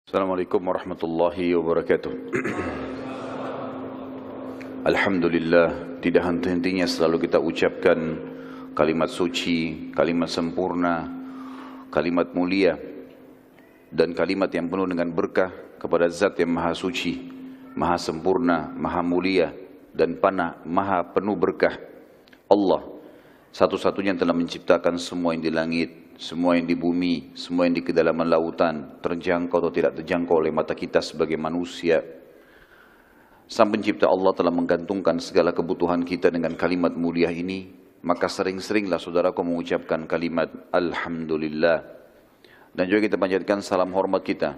Assalamualaikum warahmatullahi wabarakatuh. Alhamdulillah, tidak henti-hentinya selalu kita ucapkan kalimat suci, kalimat sempurna, kalimat mulia, dan kalimat yang penuh dengan berkah kepada Zat yang maha suci, maha sempurna, maha mulia, dan maha penuh berkah. Allah, satu-satunya yang telah menciptakan semua yang di langit, semua yang di bumi, semua yang di kedalaman lautan, terjangkau atau tidak terjangkau oleh mata kita sebagai manusia. Sang pencipta Allah telah menggantungkan segala kebutuhan kita dengan kalimat mulia ini, maka sering-seringlah saudaraku mengucapkan kalimat Alhamdulillah. Dan juga kita panjatkan salam hormat kita,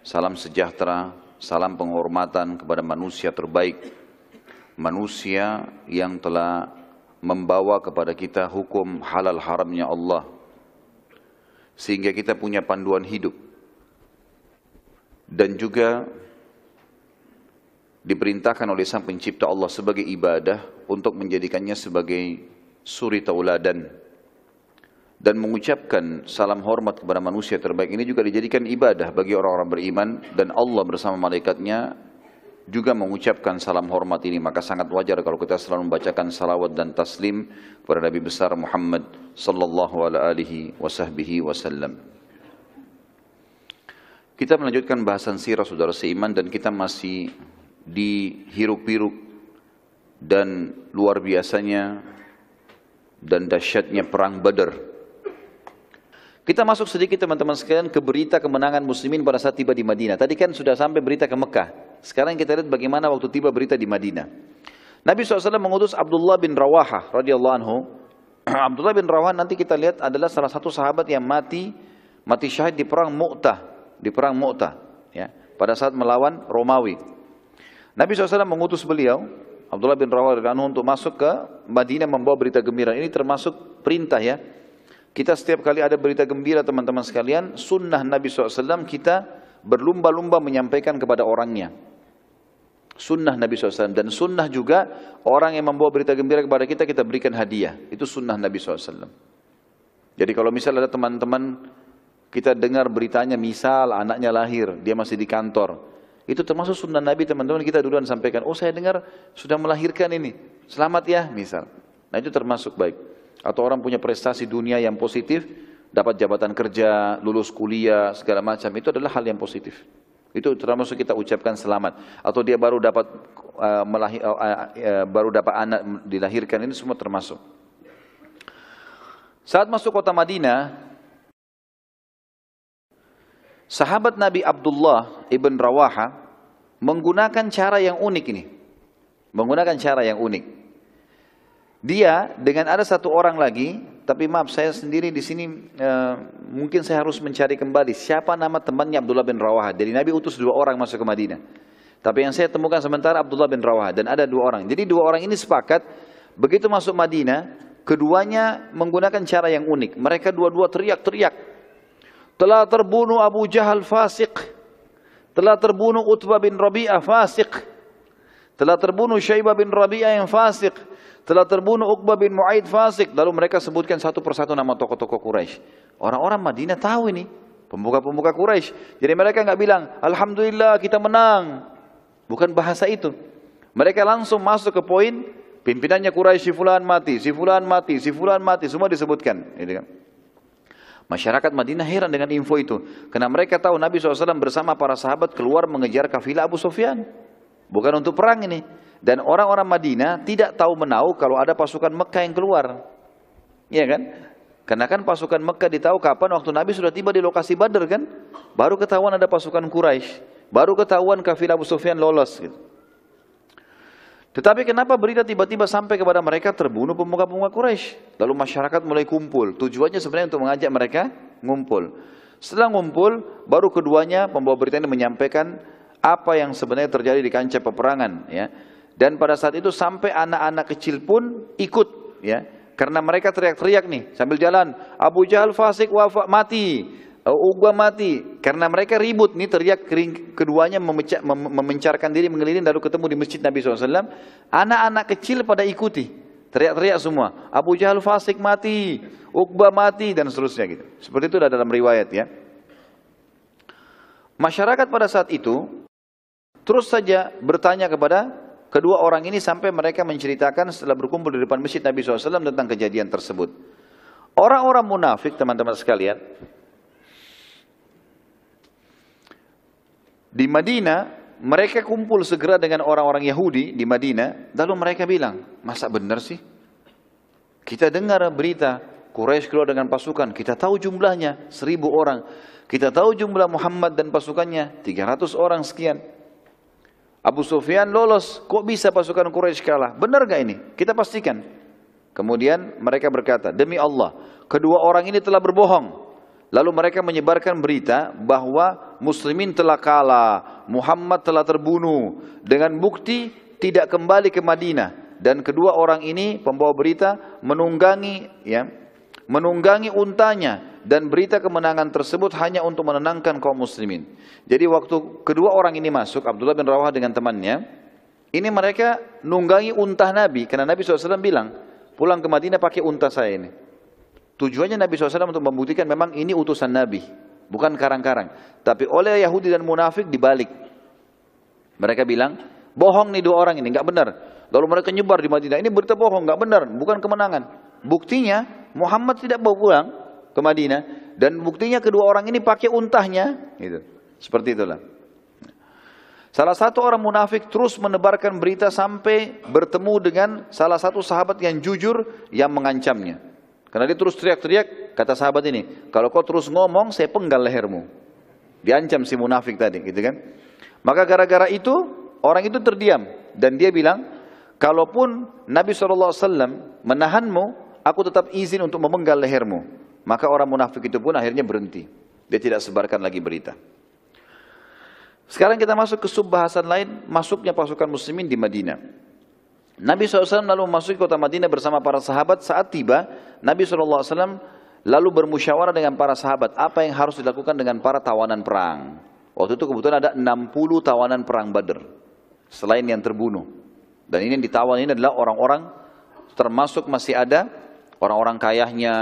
salam sejahtera, salam penghormatan kepada manusia terbaik, manusia yang telah membawa kepada kita hukum halal haramnya Allah, sehingga kita punya panduan hidup, dan juga diperintahkan oleh Sang Pencipta Allah sebagai ibadah untuk menjadikannya sebagai suri tauladan, dan mengucapkan salam hormat kepada manusia terbaik ini juga dijadikan ibadah bagi orang-orang beriman, dan Allah bersama malaikatnya juga mengucapkan salam hormat ini. Maka sangat wajar kalau kita selalu membacakan salawat dan taslim kepada Nabi besar Muhammad sallallahu alaihi wasallam. Kita melanjutkan bahasan sirah saudara seiman, dan kita masih di hiruk-pikuk dan luar biasanya dan dahsyatnya perang Badar. Kita masuk sedikit teman-teman sekalian ke berita kemenangan muslimin pada saat tiba di Madinah. Tadi kan sudah sampai berita ke Mekah. Sekarang kita lihat bagaimana waktu tiba berita di Madinah. Nabi SAW mengutus Abdullah bin Rawahah radhiyallahu anhu. Abdullah bin Rawahah nanti kita lihat adalah salah satu sahabat yang mati syahid di perang Mu'tah, ya, pada saat melawan Romawi. Nabi SAW mengutus beliau, Abdullah bin Rawahah radhiyallahu anhu, untuk masuk ke Madinah membawa berita gembira. Ini termasuk perintah, ya. Kita setiap kali ada berita gembira teman-teman sekalian, sunnah Nabi SAW kita berlumba-lumba menyampaikan kepada orangnya. Sunnah Nabi SAW, dan sunnah juga orang yang membawa berita gembira kepada kita, kita berikan hadiah. Itu sunnah Nabi SAW. Jadi kalau misalnya ada teman-teman kita dengar beritanya, misal anaknya lahir, dia masih di kantor, itu termasuk sunnah Nabi teman-teman, kita duluan sampaikan, oh saya dengar sudah melahirkan ini, selamat ya misal. Nah itu termasuk baik. Atau orang punya prestasi dunia yang positif, dapat jabatan kerja, lulus kuliah, segala macam, itu adalah hal yang positif. Itu termasuk kita ucapkan selamat. Atau dia baru dapat anak dilahirkan, ini semua termasuk. Saat masuk kota Madinah, sahabat Nabi Abdullah ibn Rawahah menggunakan cara yang unik ini. Dia dengan ada satu orang lagi, tapi maaf saya sendiri di sini mungkin saya harus mencari kembali siapa nama temannya Abdullah bin Rawahah. Jadi Nabi utus 2 orang masuk ke Madinah. Tapi yang saya temukan sementara Abdullah bin Rawahah, dan ada 2 orang. Jadi 2 orang ini sepakat begitu masuk Madinah, keduanya menggunakan cara yang unik. Mereka dua-dua teriak-teriak, telah terbunuh Abu Jahal fasik, telah terbunuh Utbah bin Rabi'ah fasik, telah terbunuh Syaibah bin Rabi'ah yang fasik, telah terbunuh Uqbah bin Mu'aid fasik. Lalu mereka sebutkan satu persatu nama tokoh-tokoh Quraisy. Orang-orang Madinah tahu ini, pemuka-pemuka Quraisy. Jadi mereka nggak bilang, Alhamdulillah kita menang. Bukan bahasa itu. Mereka langsung masuk ke poin, pimpinannya Quraisy si fulan mati, si fulan mati, si fulan mati, semua disebutkan. Masyarakat Madinah heran dengan info itu. Karena mereka tahu Nabi SAW bersama para sahabat keluar mengejar kafilah Abu Sufyan. Bukan untuk perang ini. Dan orang-orang Madinah tidak tahu menahu kalau ada pasukan Mekah yang keluar. Iya kan? Karena kan pasukan Mekah ditahu kapan? Waktu Nabi sudah tiba di lokasi Badar kan? Baru ketahuan ada pasukan Quraisy. Baru ketahuan kafilah Abu Sufyan lolos. Gitu. Tetapi kenapa berita tiba-tiba sampai kepada mereka terbunuh pemuka-pemuka Quraisy? Lalu masyarakat mulai kumpul. Tujuannya sebenarnya untuk mengajak mereka ngumpul. Setelah ngumpul, baru keduanya pembawa berita ini menyampaikan apa yang sebenarnya terjadi di kancah peperangan, ya. Dan pada saat itu sampai anak-anak kecil pun ikut, ya. Karena mereka teriak-teriak nih sambil jalan, Abu Jahal fasik wafat mati, Uqbah mati. Karena mereka ribut nih, teriak, keduanya memencarkan diri mengeliling, lalu ketemu di masjid Nabi SAW. Anak-anak kecil pada ikuti, teriak-teriak semua, Abu Jahal fasik mati, Uqbah mati, dan seterusnya gitu. Seperti itu dalam riwayat, ya. Masyarakat pada saat itu terus saja bertanya kepada kedua orang ini sampai mereka menceritakan setelah berkumpul di depan masjid Nabi SAW tentang kejadian tersebut. Orang-orang munafik, teman-teman sekalian, di Madinah, mereka kumpul segera dengan orang-orang Yahudi di Madinah, lalu mereka bilang, masa benar sih? Kita dengar berita, Quraisy keluar dengan pasukan, kita tahu jumlahnya, 1000 orang. Kita tahu jumlah Muhammad dan pasukannya, 300 orang sekian. Abu Sufyan lolos, kok bisa pasukan Quraisy kalah? Benar gak ini? Kita pastikan. Kemudian mereka berkata, demi Allah, kedua orang ini telah berbohong. Lalu mereka menyebarkan berita bahwa muslimin telah kalah, Muhammad telah terbunuh, dengan bukti tidak kembali ke Madinah. Dan kedua orang ini pembawa berita menunggangi untanya, dan berita kemenangan tersebut hanya untuk menenangkan kaum muslimin. Jadi waktu kedua orang ini masuk, Abdullah bin Rawah dengan temannya, ini mereka nunggangi unta Nabi, karena Nabi SAW bilang, pulang ke Madinah pakai unta saya ini. Tujuannya Nabi SAW untuk membuktikan memang ini utusan Nabi, bukan karang-karang. Tapi oleh Yahudi dan munafik dibalik. Mereka bilang, bohong nih dua orang ini, nggak benar. Lalu mereka nyebar di Madinah, ini berita bohong, nggak benar, bukan kemenangan. Buktinya Muhammad tidak bawa pulang ke Madinah, dan buktinya kedua orang ini pakai untahnya. Gitu. Seperti itulah. Salah satu orang munafik terus menebarkan berita sampai bertemu dengan salah satu sahabat yang jujur yang mengancamnya. Karena dia terus teriak-teriak, kata sahabat ini, kalau kau terus ngomong, saya penggal lehermu. Diancam si munafik tadi, gitu kan? Maka gara-gara itu, orang itu terdiam. Dan dia bilang, kalaupun Nabi SAW menahanmu, aku tetap izin untuk memenggal lehermu. Maka orang munafik itu pun akhirnya berhenti. Dia tidak sebarkan lagi berita. Sekarang kita masuk ke sub-bahasan lain, masuknya pasukan muslimin di Madinah. Nabi SAW lalu memasuki kota Madinah bersama para sahabat. Saat tiba, Nabi SAW lalu bermusyawarah dengan para sahabat apa yang harus dilakukan dengan para tawanan perang. Waktu itu kebetulan ada 60 tawanan perang Badr, selain yang terbunuh. Dan ini yang ditawan ini adalah orang-orang, termasuk masih ada orang-orang kayahnya,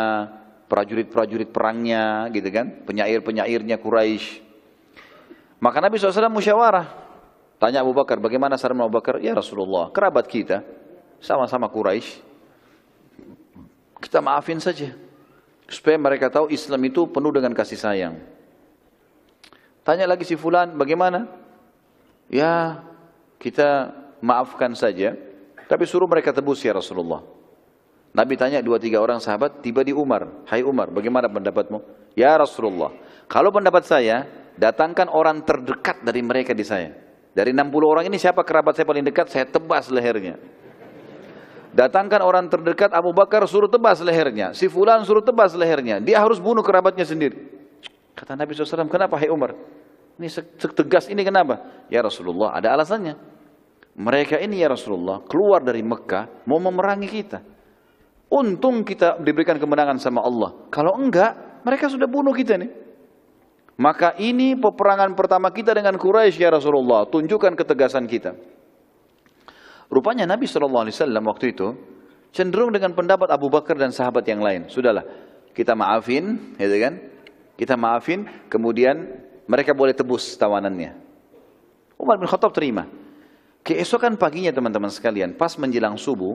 prajurit-prajurit perangnya, gitu kan, penyair-penyairnya Quraisy. Maka Nabi SAW musyawarah. Tanya Abu Bakar, bagaimana saran Abu Bakar? Ya Rasulullah, kerabat kita, sama-sama Quraisy, kita maafin saja. Supaya mereka tahu Islam itu penuh dengan kasih sayang. Tanya lagi si fulan, bagaimana? Ya, kita maafkan saja, tapi suruh mereka tebus ya Rasulullah. Nabi tanya 2-3 orang sahabat, tiba di Umar. Hai Umar, bagaimana pendapatmu? Ya Rasulullah, kalau pendapat saya, datangkan orang terdekat dari mereka di saya. Dari 60 orang ini siapa kerabat saya paling dekat, saya tebas lehernya. Datangkan orang terdekat Abu Bakar, suruh tebas lehernya. Si fulan suruh tebas lehernya. Dia harus bunuh kerabatnya sendiri. Kata Nabi SAW, kenapa hai Umar? Ini setegas ini kenapa? Ya Rasulullah, ada alasannya. Mereka ini ya Rasulullah, keluar dari Mekah, mau memerangi kita. Untung kita diberikan kemenangan sama Allah. Kalau enggak, mereka sudah bunuh kita nih. Maka ini peperangan pertama kita dengan Quraisy ya Rasulullah. Tunjukkan ketegasan kita. Rupanya Nabi SAW waktu itu cenderung dengan pendapat Abu Bakar dan sahabat yang lain. Sudahlah, kita maafin, gitu kan? Kita maafin, kemudian mereka boleh tebus tawanannya. Umar bin Khattab terima. Keesokan paginya teman-teman sekalian, pas menjelang subuh,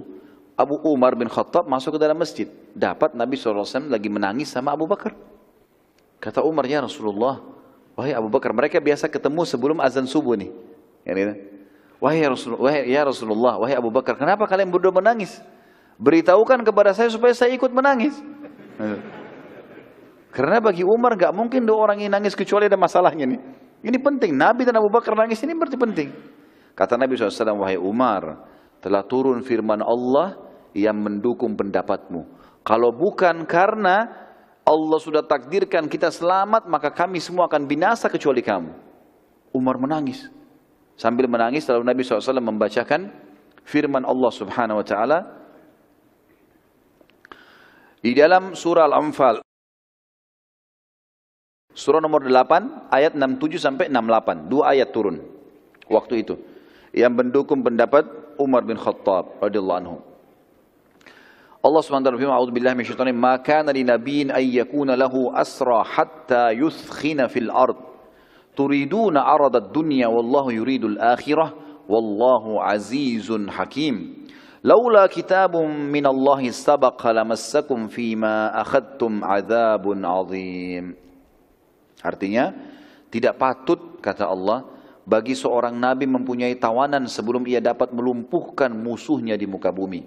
Abu Umar bin Khattab masuk ke dalam masjid. Dapat Nabi SAW lagi menangis sama Abu Bakar. Kata Umar, ya Rasulullah, wahai Abu Bakar, mereka biasa ketemu sebelum azan subuh nih. Wahai Rasulullah, wahai Abu Bakar, kenapa kalian berdua menangis? Beritahukan kepada saya supaya saya ikut menangis. Karena bagi Umar gak mungkin dua orang ini nangis kecuali ada masalahnya nih. Ini penting, Nabi dan Abu Bakar nangis ini berarti penting. Kata Nabi SAW, wahai Umar, telah turun firman Allah yang mendukung pendapatmu. Kalau bukan karena Allah sudah takdirkan kita selamat, maka kami semua akan binasa kecuali kamu. Umar menangis. Sambil menangis, lalu Nabi SAW membacakan firman Allah Subhanahu Wa Taala di dalam surah Al-Anfal, surah nomor 8, ayat 67 sampai 68. 2 ayat turun waktu itu, yang mendukung pendapat Umar bin Khattab radhiyallahu anhu. Allah SWT berfirman, a'udzubillahi minasyaitonir rajim, ma kana linabiyyin ay yakuna lahu asra hatta yuskhina fil ard Turiduna aradad dunya wallahu yuridul akhirah wallahu azizun hakim. Laula kitabun minallahi sabaqa lamassakum fima akhadtum adzabun azim. Artinya, tidak patut, kata Allah, bagi seorang nabi mempunyai tawanan sebelum ia dapat melumpuhkan musuhnya di muka bumi.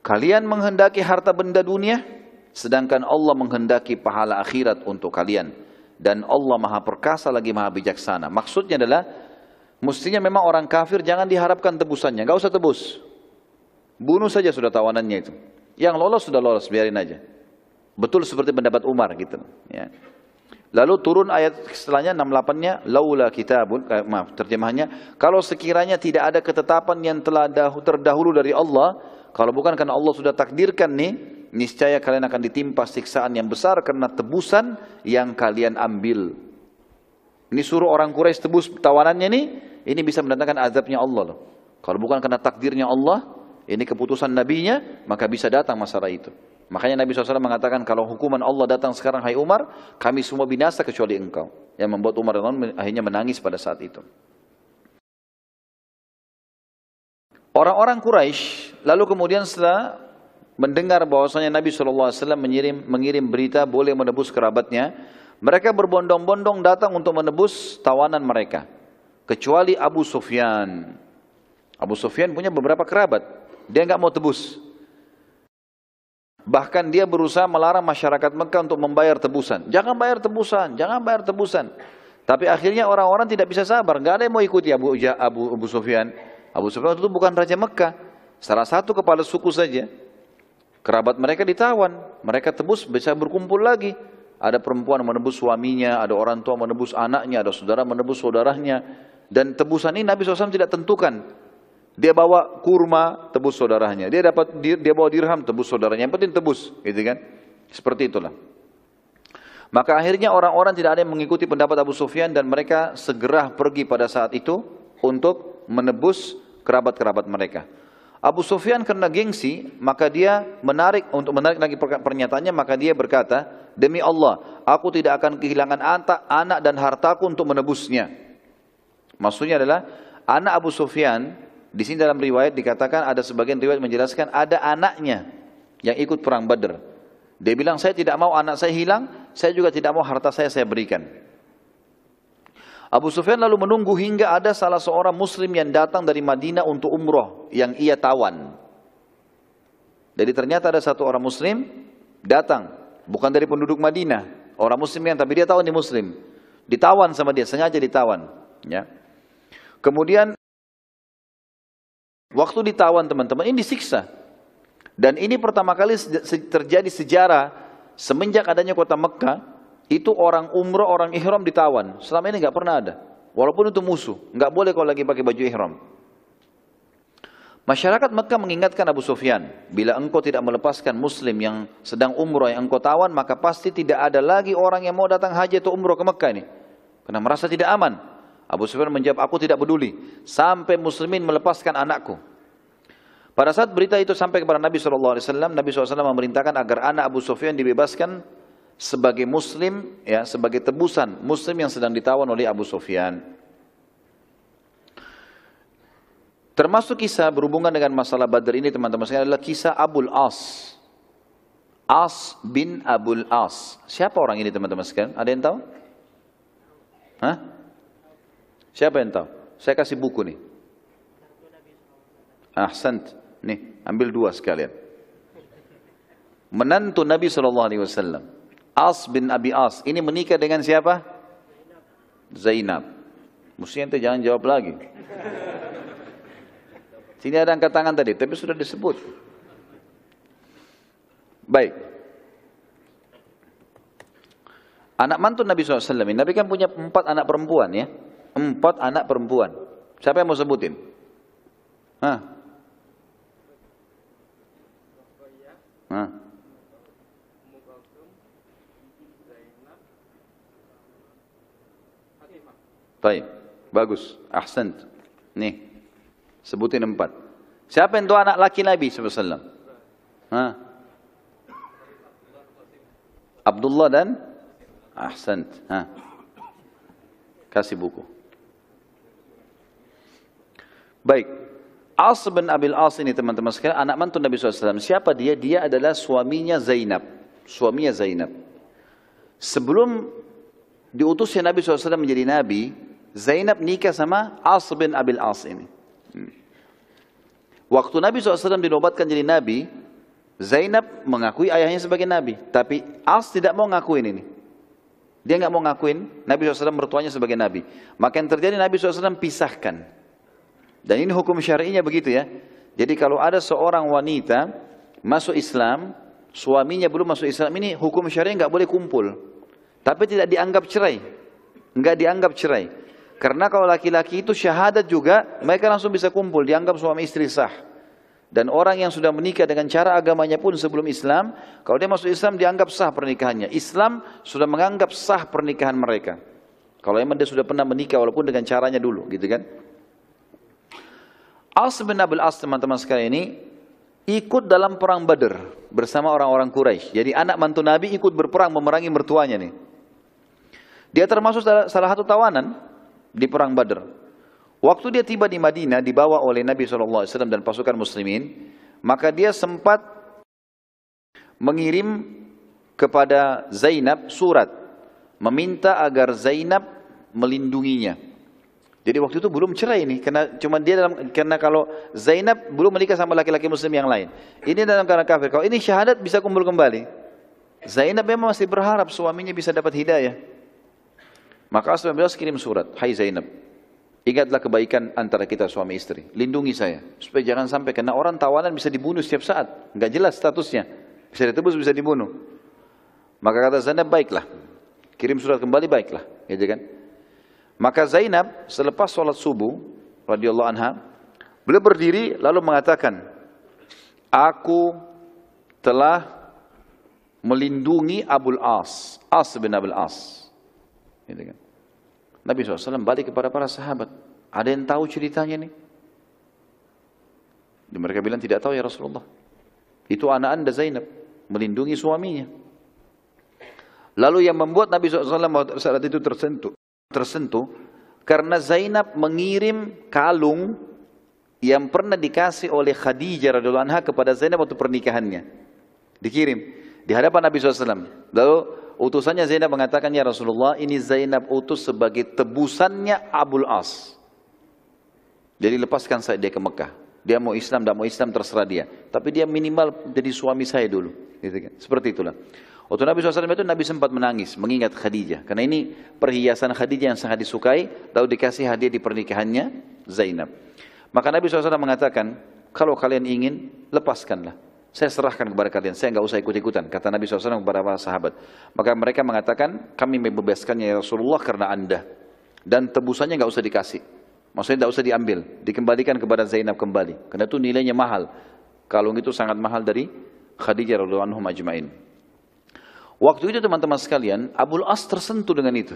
Kalian menghendaki harta benda dunia, sedangkan Allah menghendaki pahala akhirat untuk kalian. Dan Allah maha perkasa lagi maha bijaksana. Maksudnya adalah, mestinya memang orang kafir jangan diharapkan tebusannya. Gak usah tebus. Bunuh saja sudah tawanannya itu. Yang lolos sudah lolos, biarin aja. Betul seperti pendapat Umar gitu. Ya. Lalu turun ayat setelahnya 68-nya, laula kitabun, terjemahannya, kalau sekiranya tidak ada ketetapan yang telah terdahulu dari Allah, kalau bukan karena Allah sudah takdirkan nih, niscaya kalian akan ditimpa siksaan yang besar karena tebusan yang kalian ambil. Ini suruh orang Quraisy tebus tawanannya nih, ini bisa mendatangkan azabnya Allah loh. Kalau bukan karena takdirnya Allah, ini keputusan nabinya, maka bisa datang masalah itu. Makanya Nabi SAW mengatakan, kalau hukuman Allah datang sekarang, hai Umar, kami semua binasa kecuali engkau. Yang membuat Umar akhirnya menangis pada saat itu. Orang-orang Quraisy lalu kemudian setelah mendengar bahwasanya Nabi SAW mengirim berita boleh menebus kerabatnya, mereka berbondong-bondong datang untuk menebus tawanan mereka. Kecuali Abu Sufyan. Abu Sufyan punya beberapa kerabat. Dia nggak mau tebus. Bahkan dia berusaha melarang masyarakat Mekah untuk membayar tebusan. Jangan bayar tebusan, jangan bayar tebusan. Tapi akhirnya orang-orang tidak bisa sabar. Nggak ada yang mau ikuti Abu Sufyan. Abu Sufyan itu bukan Raja Mekah. Salah satu kepala suku saja. Kerabat mereka ditawan. Mereka tebus bisa berkumpul lagi. Ada perempuan menebus suaminya, ada orang tua menebus anaknya, ada saudara menebus saudaranya. Dan tebusan ini Nabi SAW tidak tentukan. Dia bawa kurma, tebus saudaranya. Dia bawa dirham, tebus saudaranya. Yang penting tebus, gitu kan? Seperti itulah. Maka akhirnya orang-orang tidak ada yang mengikuti pendapat Abu Sufyan dan mereka segera pergi pada saat itu untuk menebus kerabat-kerabat mereka. Abu Sufyan karena gengsi, maka dia menarik lagi pernyataannya, maka dia berkata, demi Allah, aku tidak akan kehilangan anak dan hartaku untuk menebusnya. Maksudnya adalah anak Abu Sufyan. Di sini dalam riwayat dikatakan, ada sebagian riwayat menjelaskan ada anaknya yang ikut perang Badr. Dia bilang, saya tidak mau anak saya hilang, saya juga tidak mau harta saya berikan. Abu Sufyan lalu menunggu hingga ada salah seorang muslim yang datang dari Madinah untuk umroh yang ia tawan. Jadi ternyata ada satu orang muslim datang, bukan dari penduduk Madinah, orang muslim yang tapi dia tahu ini muslim. Ditawan sama dia, sengaja ditawan. Ya. Kemudian waktu ditawan teman-teman, ini disiksa. Dan ini pertama kali terjadi sejarah semenjak adanya kota Mekah, itu orang umrah, orang ihram ditawan. Selama ini nggak pernah ada. Walaupun itu musuh, nggak boleh kalau lagi pakai baju ihram. Masyarakat Mekah mengingatkan Abu Sufyan, bila engkau tidak melepaskan muslim yang sedang umrah yang engkau tawan, maka pasti tidak ada lagi orang yang mau datang haji atau umrah ke Mekah ini. Karena merasa tidak aman. Abu Sufyan menjawab, aku tidak peduli sampai muslimin melepaskan anakku. Pada saat berita itu sampai kepada Nabi SAW, Nabi SAW memerintahkan agar anak Abu Sufyan dibebaskan sebagai muslim, ya, sebagai tebusan muslim yang sedang ditawan oleh Abu Sufyan. Termasuk kisah berhubungan dengan masalah Badr ini teman-teman sekalian adalah kisah Abul As. As bin Abul As. Siapa orang ini teman-teman sekalian? Ada yang tahu? Hah? Siapa yang tahu? Saya kasih buku nih. Ahsant. Nih, ambil dua sekalian. Menantu Nabi SAW. As bin Abi As. Ini menikah dengan siapa? Zainab. Mestinya ente jangan jawab lagi. Sini ada angkat tangan tadi, tapi sudah disebut. Baik. Anak mantu Nabi SAW. Nabi kan punya 4 anak perempuan ya. 4 anak perempuan. Siapa yang mau sebutin? Hah? Hah? Baik, bagus, ahsant. Nih, sebutin 4. Siapa yang tua anak laki Nabi SAW? Hah? Abdullah dan Ahsant. Kasih buku. Baik. As bin Abil As ini teman-teman sekalian, anak mantu Nabi SAW. Siapa dia? Dia adalah suaminya Zainab. Suaminya Zainab. Sebelum diutusnya Nabi SAW menjadi Nabi, Zainab nikah sama As bin Abil As ini. Waktu Nabi SAW dinobatkan jadi Nabi, Zainab mengakui ayahnya sebagai Nabi. Tapi As tidak mau ngakuin ini. Dia nggak mau ngakuin Nabi SAW mertuanya sebagai Nabi. Maka yang terjadi Nabi SAW pisahkan. Dan ini hukum syar'inya begitu ya. Jadi kalau ada seorang wanita masuk Islam, suaminya belum masuk Islam, ini hukum syar'i nggak boleh kumpul. Tapi tidak dianggap cerai. Nggak dianggap cerai. Karena kalau laki-laki itu syahadat juga, mereka langsung bisa kumpul, dianggap suami istri sah. Dan orang yang sudah menikah dengan cara agamanya pun sebelum Islam, kalau dia masuk Islam dianggap sah pernikahannya. Islam sudah menganggap sah pernikahan mereka. Kalau memang dia sudah pernah menikah walaupun dengan caranya dulu, gitu kan? As bin Abil As teman-teman sekalian ini ikut dalam perang Badr bersama orang-orang Quraisy. Jadi anak mantu Nabi ikut berperang memerangi mertuanya nih. Dia termasuk salah satu tawanan di perang Badr. Waktu dia tiba di Madinah dibawa oleh Nabi SAW dan pasukan muslimin, maka dia sempat mengirim kepada Zainab surat meminta agar Zainab melindunginya. Jadi waktu itu belum cerai ini, karena kalau Zainab belum menikah sama laki-laki muslim yang lain. Ini dalam keadaan kafir. Kalau ini syahadat bisa kumpul kembali. Zainab memang masih berharap suaminya bisa dapat hidayah. Maka Rasulullah kirim surat, "Hai Zainab, ingatlah kebaikan antara kita suami istri. Lindungi saya supaya jangan sampai, karena orang tawanan bisa dibunuh setiap saat, enggak jelas statusnya. Bisa ditebus, bisa dibunuh." Maka kata Zainab, "Baiklah." Kirim surat kembali, baiklah, gitu kan? Maka Zainab selepas sholat subuh radhiyallahu anha, beliau berdiri lalu mengatakan, "Aku telah melindungi Abul As, As bin Abil As." Gitu kan? Nabi SAW balik kepada para sahabat, "Ada yang tahu ceritanya nih?" Dan mereka bilang, "Tidak tahu ya Rasulullah. Itu anak anda Zainab melindungi suaminya." Lalu yang membuat Nabi SAW saat itu tersentuh karena Zainab mengirim kalung yang pernah dikasih oleh Khadijah radhiyallahu anha kepada Zainab waktu pernikahannya. Dikirim di hadapan Nabi SAW. Lalu utusannya Zainab mengatakan, "Ya Rasulullah, ini Zainab utus sebagai tebusannya Abul As. Jadi lepaskan saya dia ke Mekah. Dia mau Islam, tidak mau Islam terserah dia. Tapi dia minimal jadi suami saya dulu." Gitu kan? Seperti itulah. Waktu Nabi SAW itu Nabi sempat menangis mengingat Khadijah. Karena ini perhiasan Khadijah yang sangat disukai, lalu dikasih hadiah di pernikahannya Zainab. Maka Nabi SAW mengatakan, "Kalau kalian ingin, lepaskanlah. Saya serahkan kepada kalian, saya nggak usah ikut-ikutan." Kata Nabi SAW kepada para sahabat. Maka mereka mengatakan, "Kami membebaskannya ya Rasulullah karena anda. Dan tebusannya nggak usah dikasih. Maksudnya nggak usah diambil, dikembalikan kepada Zainab kembali. Karena itu nilainya mahal. Kalung itu sangat mahal dari Khadijah radhiyallahu anhum ajma'in." Waktu itu teman-teman sekalian, Abul As tersentuh dengan itu.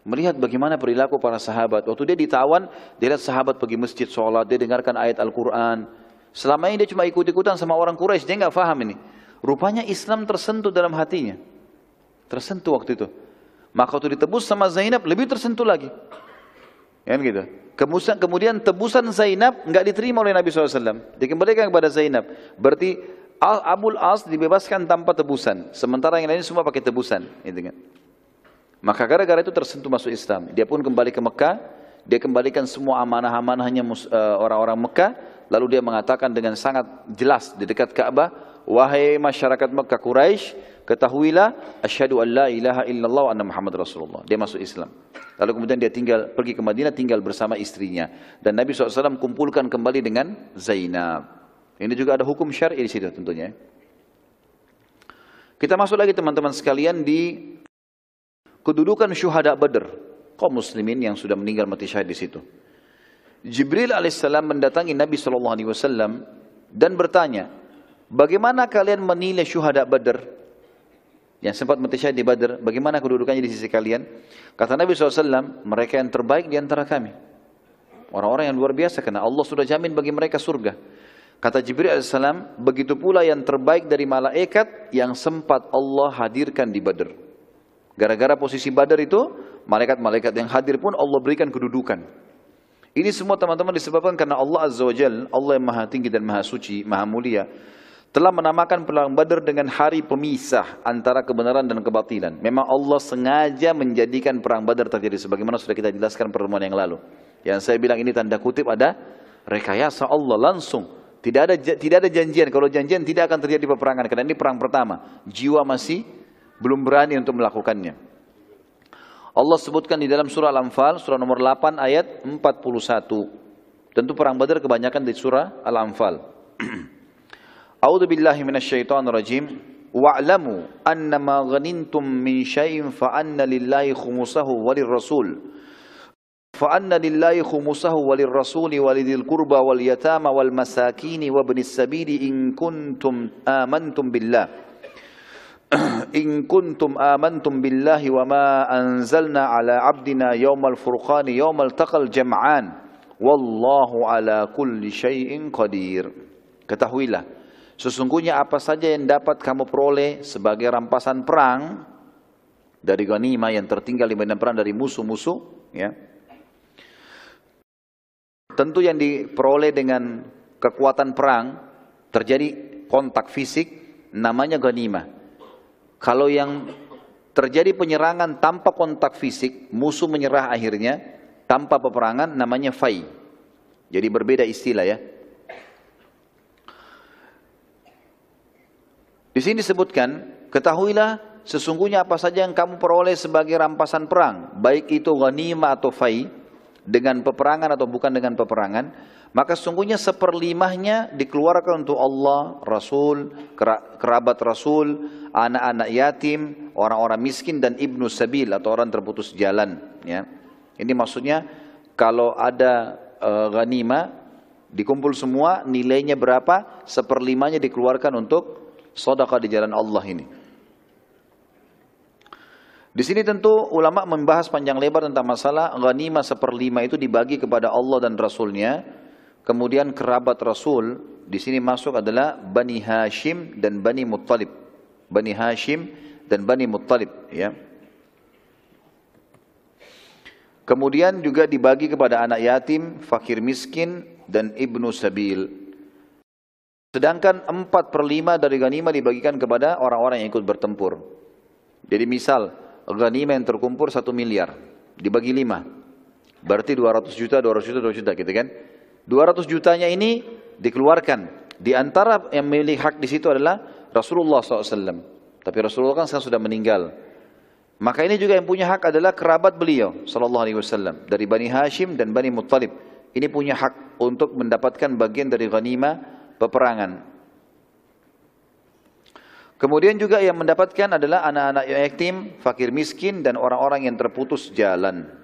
Melihat bagaimana perilaku para sahabat. Waktu dia ditawan, dia lihat sahabat pergi masjid sholat, dia dengarkan ayat Al-Quran. Selama ini dia cuma ikut-ikutan sama orang Quraisy, dia nggak paham ini. Rupanya Islam tersentuh dalam hatinya. Tersentuh waktu itu. Maka waktu ditebus sama Zainab, lebih tersentuh lagi. Kan gitu. Kemudian tebusan Zainab nggak diterima oleh Nabi SAW. Dikembalikan kepada Zainab. Berarti Abul As dibebaskan tanpa tebusan, sementara yang lain semua pakai tebusan, gitu kan? Maka gara-gara itu tersentuh masuk Islam. Dia pun kembali ke Mekah, dia kembalikan semua amanah-amanahnya orang-orang Mekah, lalu dia mengatakan dengan sangat jelas di dekat Ka'bah, "Wahai masyarakat Mekah Quraisy, ketahuilah asyhadu an la ilaha illallah wa anna Muhammad Rasulullah." Dia masuk Islam. Lalu kemudian dia pergi ke Madinah, tinggal bersama istrinya, dan Nabi SAW kumpulkan kembali dengan Zainab. Ini juga ada hukum syar'i di situ tentunya. Kita masuk lagi teman-teman sekalian di kedudukan syuhada Badr, kaum muslimin yang sudah meninggal mati syahid di situ. Jibril alaihissalam mendatangi Nabi SAW dan bertanya, "Bagaimana kalian menilai syuhada Badr yang sempat mati syahid di Badr? Bagaimana kedudukannya di sisi kalian?" Kata Nabi SAW, "Mereka yang terbaik di antara kami. Orang-orang yang luar biasa, karena Allah sudah jamin bagi mereka surga." Kata Jibril alaihissalam, "Begitu pula yang terbaik dari malaikat yang sempat Allah hadirkan di Badr." Gara-gara posisi Badar itu, malaikat-malaikat yang hadir pun Allah berikan kedudukan. Ini semua teman-teman disebabkan karena Allah Azza wa Jalla, Allah yang maha tinggi dan maha suci, maha mulia, telah menamakan perang Badar dengan hari pemisah antara kebenaran dan kebatilan. Memang Allah sengaja menjadikan perang Badar terjadi sebagaimana sudah kita jelaskan pertemuan yang lalu. Yang saya bilang ini tanda kutip ada rekayasa Allah langsung. Tidak ada janjian. Kalau janjian tidak akan terjadi peperangan karena ini perang pertama. Jiwa masih belum berani untuk melakukannya. Allah sebutkan di dalam surah Al-Anfal, surah nomor 8 ayat 41. Tentu perang Badar kebanyakan di surah Al-Anfal. A'udzu billahi minasyaitonir rajim. Wa'lamu annama ghanintum min syai'in fa anna lillahi khumusahu walirrasul. Fa anna lillahi khumusahu walirrasuli walidil qurba wal yatama wal masakin wa ibnis sabili in kuntum amantum billah. In kuntum amantum billahi wa ma anzalna ala abdina yawmal furqani yawmal taqal jam'an wallahu ala kulli syai'in qadir. Ketahuilah, sesungguhnya apa saja yang dapat kamu peroleh sebagai rampasan perang dari ghanimah yang tertinggal di medan perang dari musuh-musuh, ya. Tentu yang diperoleh dengan kekuatan perang terjadi kontak fisik namanya ghanimah. Kalau yang terjadi penyerangan tanpa kontak fisik, musuh menyerah akhirnya tanpa peperangan namanya fai. Jadi berbeda istilah ya. Di sini disebutkan, ketahuilah sesungguhnya apa saja yang kamu peroleh sebagai rampasan perang, baik itu ghanimah atau fai, dengan peperangan atau bukan dengan peperangan, maka sesungguhnya seperlimahnya dikeluarkan untuk Allah, Rasul, kerabat Rasul, anak-anak yatim, orang-orang miskin dan ibnu sabil atau orang terputus jalan. Ya. Ini maksudnya kalau ada ghanimah dikumpul semua, nilainya berapa, seperlimanya dikeluarkan untuk sedekah di jalan Allah ini. Di sini tentu ulama membahas panjang lebar tentang masalah ghanimah seperlima itu dibagi kepada Allah dan Rasulnya. Kemudian kerabat Rasul di sini masuk adalah Bani Hashim dan Bani Muttalib. Bani Hashim dan Bani Muttalib, ya. Kemudian juga dibagi kepada anak yatim, fakir miskin dan ibnu sabil. Sedangkan 4/5 dari ghanimah dibagikan kepada orang-orang yang ikut bertempur. Jadi misal ghanimah yang terkumpul 1 miliar dibagi 5, berarti 200 juta, 200 juta, 200 juta gitu kan. 200 jutanya ini dikeluarkan. Di antara yang memiliki hak di situ adalah Rasulullah SAW. Tapi Rasulullah kan sekarang sudah meninggal. Maka ini juga yang punya hak adalah kerabat beliau sallallahu alaihi wasallam dari Bani Hashim dan Bani Muttalib. Ini punya hak untuk mendapatkan bagian dari ghanimah peperangan. Kemudian juga yang mendapatkan adalah anak-anak yatim, fakir miskin dan orang-orang yang terputus jalan.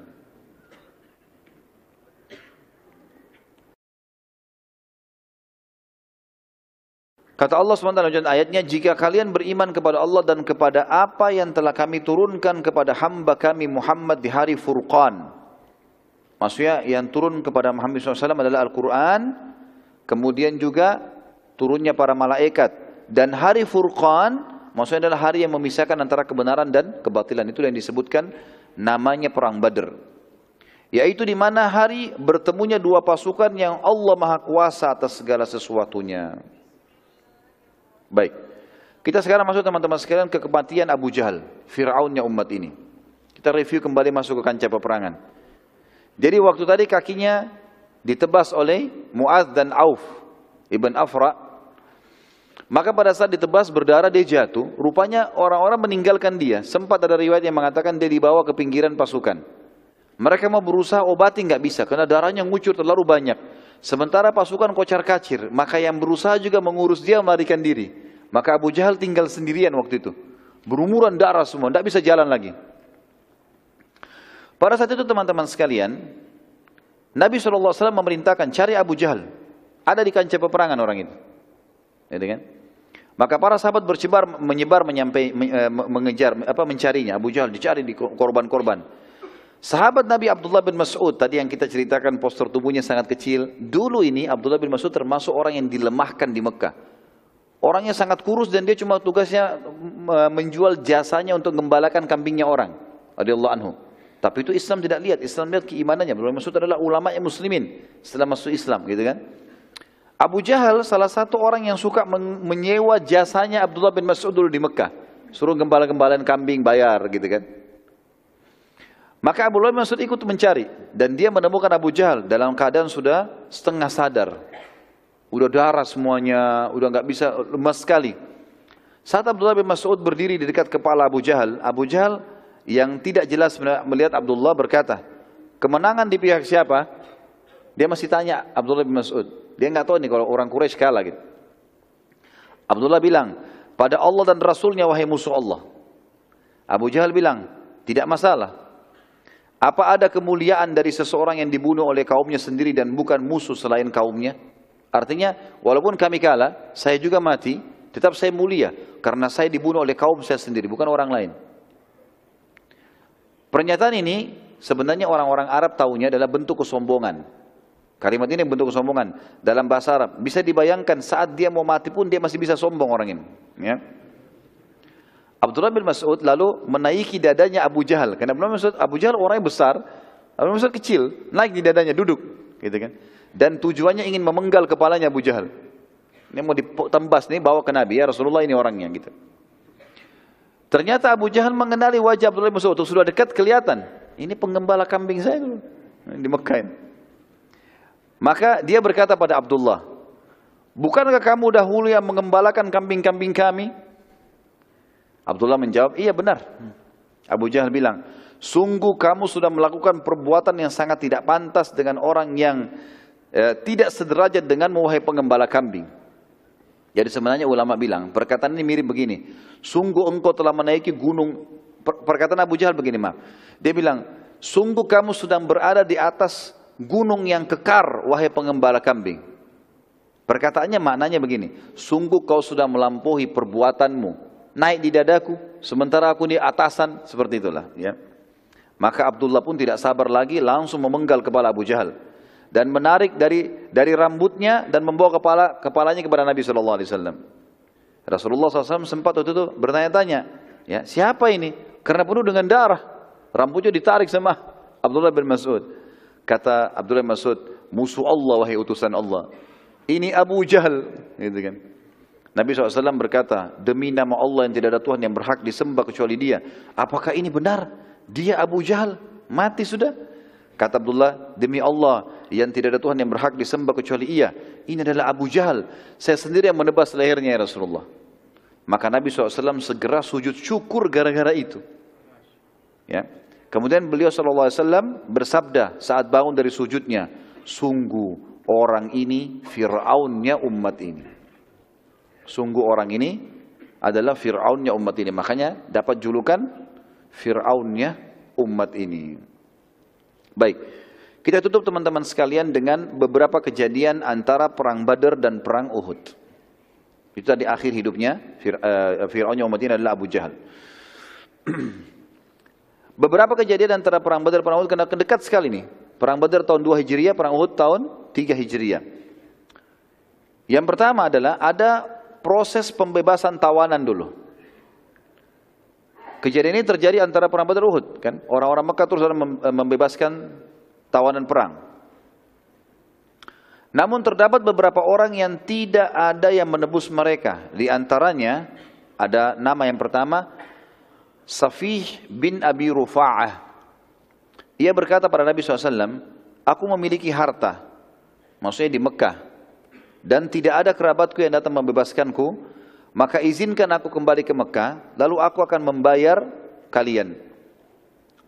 Kata Allah SWT dalam ayatnya, jika kalian beriman kepada Allah dan kepada apa yang telah kami turunkan kepada hamba kami Muhammad di hari Furqan. Maksudnya yang turun kepada Muhammad SAW adalah Al-Quran, kemudian juga turunnya para malaikat. Dan hari Furqan, maksudnya adalah hari yang memisahkan antara kebenaran dan kebatilan. Itu yang disebutkan namanya Perang Badr. Yaitu di mana hari bertemunya dua pasukan yang Allah Maha Kuasa atas segala sesuatunya. Baik, kita sekarang masuk teman-teman sekalian ke kematian Abu Jahal, Fir'aunnya umat ini. Kita review kembali masuk ke kancah peperangan. Jadi waktu tadi kakinya ditebas oleh Mu'adz dan Auf Ibn Afra. Maka pada saat ditebas berdarah dia jatuh. Rupanya orang-orang meninggalkan dia. Sempat ada riwayat yang mengatakan dia dibawa ke pinggiran pasukan. Mereka mau berusaha obati nggak bisa karena darahnya ngucur terlalu banyak. Sementara pasukan kocar-kacir, maka yang berusaha juga mengurus dia melarikan diri. Maka Abu Jahal tinggal sendirian waktu itu. Berumuran darah semua, tidak bisa jalan lagi. Pada saat itu teman-teman sekalian, Nabi SAW memerintahkan cari Abu Jahal. Ada di kancah peperangan orang itu. Gitu kan? Maka para sahabat menyebar mencarinya. Abu Jahal dicari di korban-korban. Sahabat Nabi Abdullah bin Mas'ud, tadi yang kita ceritakan postur tubuhnya sangat kecil. Dulu ini Abdullah bin Mas'ud termasuk orang yang dilemahkan di Mekah. Orangnya sangat kurus dan dia cuma tugasnya menjual jasanya untuk gembalakan kambingnya orang. Radhiyallahu anhu. Tapi itu Islam tidak lihat. Islam lihat keimanannya. Abdullah bin Mas'ud adalah ulama yang muslimin setelah masuk Islam, gitu kan? Abu Jahal salah satu orang yang suka menyewa jasanya Abdullah bin Mas'ud dulu di Mekah. Suruh gembala-gembalan kambing, bayar, gitu kan? Maka Abdullah bin Mas'ud ikut mencari dan dia menemukan Abu Jahal dalam keadaan sudah setengah sadar. Udah darah semuanya, udah nggak bisa, lemas sekali. Saat Abdullah bin Mas'ud berdiri di dekat kepala Abu Jahal yang tidak jelas melihat Abdullah berkata, kemenangan di pihak siapa? Dia masih tanya Abdullah bin Mas'ud. Dia nggak tahu nih kalau orang Quraisy kalah gitu. Abdullah bilang, pada Allah dan Rasulnya wahai musuh Allah. Abu Jahal bilang, tidak masalah. Apa ada kemuliaan dari seseorang yang dibunuh oleh kaumnya sendiri dan bukan musuh selain kaumnya? Artinya, walaupun kami kalah, saya juga mati, tetap saya mulia. Karena saya dibunuh oleh kaum saya sendiri, bukan orang lain. Pernyataan ini sebenarnya orang-orang Arab tahunya adalah bentuk kesombongan. Kalimat ini bentuk kesombongan dalam bahasa Arab. Bisa dibayangkan saat dia mau mati pun dia masih bisa sombong orang ini. Ya. Abdullah bin Mas'ud lalu menaiki dadanya Abu Jahal. Karena Abu Jahal orangnya besar, Abu Mas'ud kecil, naik di dadanya, duduk, gitu kan? Dan tujuannya ingin memenggal kepalanya Abu Jahal. Ini mau ditembas nih, bawa ke Nabi, ya Rasulullah ini orangnya, gitu. Ternyata Abu Jahal mengenali wajah Abdullah bin Mas'ud. Sudah dekat kelihatan. Ini penggembala kambing saya dulu di Mekah ini. Maka dia berkata pada Abdullah, bukankah kamu dahulu yang mengembalakan kambing-kambing kami? Abdullah menjawab, iya benar. Abu Jahal bilang, sungguh kamu sudah melakukan perbuatan yang sangat tidak pantas dengan orang yang tidak sederajat denganmu wahai pengembala kambing. Jadi sebenarnya ulama bilang, perkataan ini mirip begini. Sungguh engkau telah menaiki gunung, perkataan Abu Jahal begini, maaf. Dia bilang, sungguh kamu sedang berada di atas gunung yang kekar, wahai pengembala kambing. Perkataannya maknanya begini, sungguh kau sudah melampaui perbuatanmu, naik di dadaku, sementara aku di atasan, seperti itulah. Ya. Maka Abdullah pun tidak sabar lagi, langsung memenggal kepala Abu Jahal. Dan menarik dari rambutnya dan membawa kepalanya kepada Nabi SAW. Rasulullah SAW sempat waktu itu bertanya-tanya, ya, siapa ini? Karena penuh dengan darah, rambutnya ditarik sama Abdullah bin Mas'ud. Kata Abdullah bin Mas'ud, musuh Allah wahai utusan Allah. Ini Abu Jahal, gitu kan. Nabi SAW berkata, demi nama Allah yang tidak ada Tuhan yang berhak disembah kecuali Dia. Apakah ini benar? Dia Abu Jahal mati sudah? Kata Abdullah, demi Allah yang tidak ada Tuhan yang berhak disembah kecuali Ia. Ini adalah Abu Jahal. Saya sendiri yang menebas lehernya ya Rasulullah. Maka Nabi SAW segera sujud syukur gara-gara itu. Ya. Kemudian beliau SAW bersabda saat bangun dari sujudnya, sungguh orang ini Fir'aunnya umat ini. Sungguh orang ini adalah Fir'aunnya umat ini. Makanya dapat julukan Fir'aunnya umat ini. Baik, kita tutup teman-teman sekalian dengan beberapa kejadian antara perang Badar dan perang Uhud. Itu tadi akhir hidupnya Fir'aunnya umat ini adalah Abu Jahal. Beberapa kejadian antara perang Badar dan perang Uhud karena dekat sekali nih. Perang Badar tahun 2 Hijriah, perang Uhud tahun 3 Hijriah. Yang pertama adalah ada proses pembebasan tawanan dulu. Kejadian ini terjadi antara perang Badar dan Uhud, kan? Orang-orang Mekah terus membebaskan tawanan perang. Namun terdapat beberapa orang yang tidak ada yang menebus mereka. Di antaranya ada nama yang pertama, Safih bin Abi Rufa'ah. Ia berkata pada Nabi SAW, aku memiliki harta, maksudnya di Mekah, dan tidak ada kerabatku yang datang membebaskanku, maka izinkan aku kembali ke Mekah, lalu aku akan membayar kalian.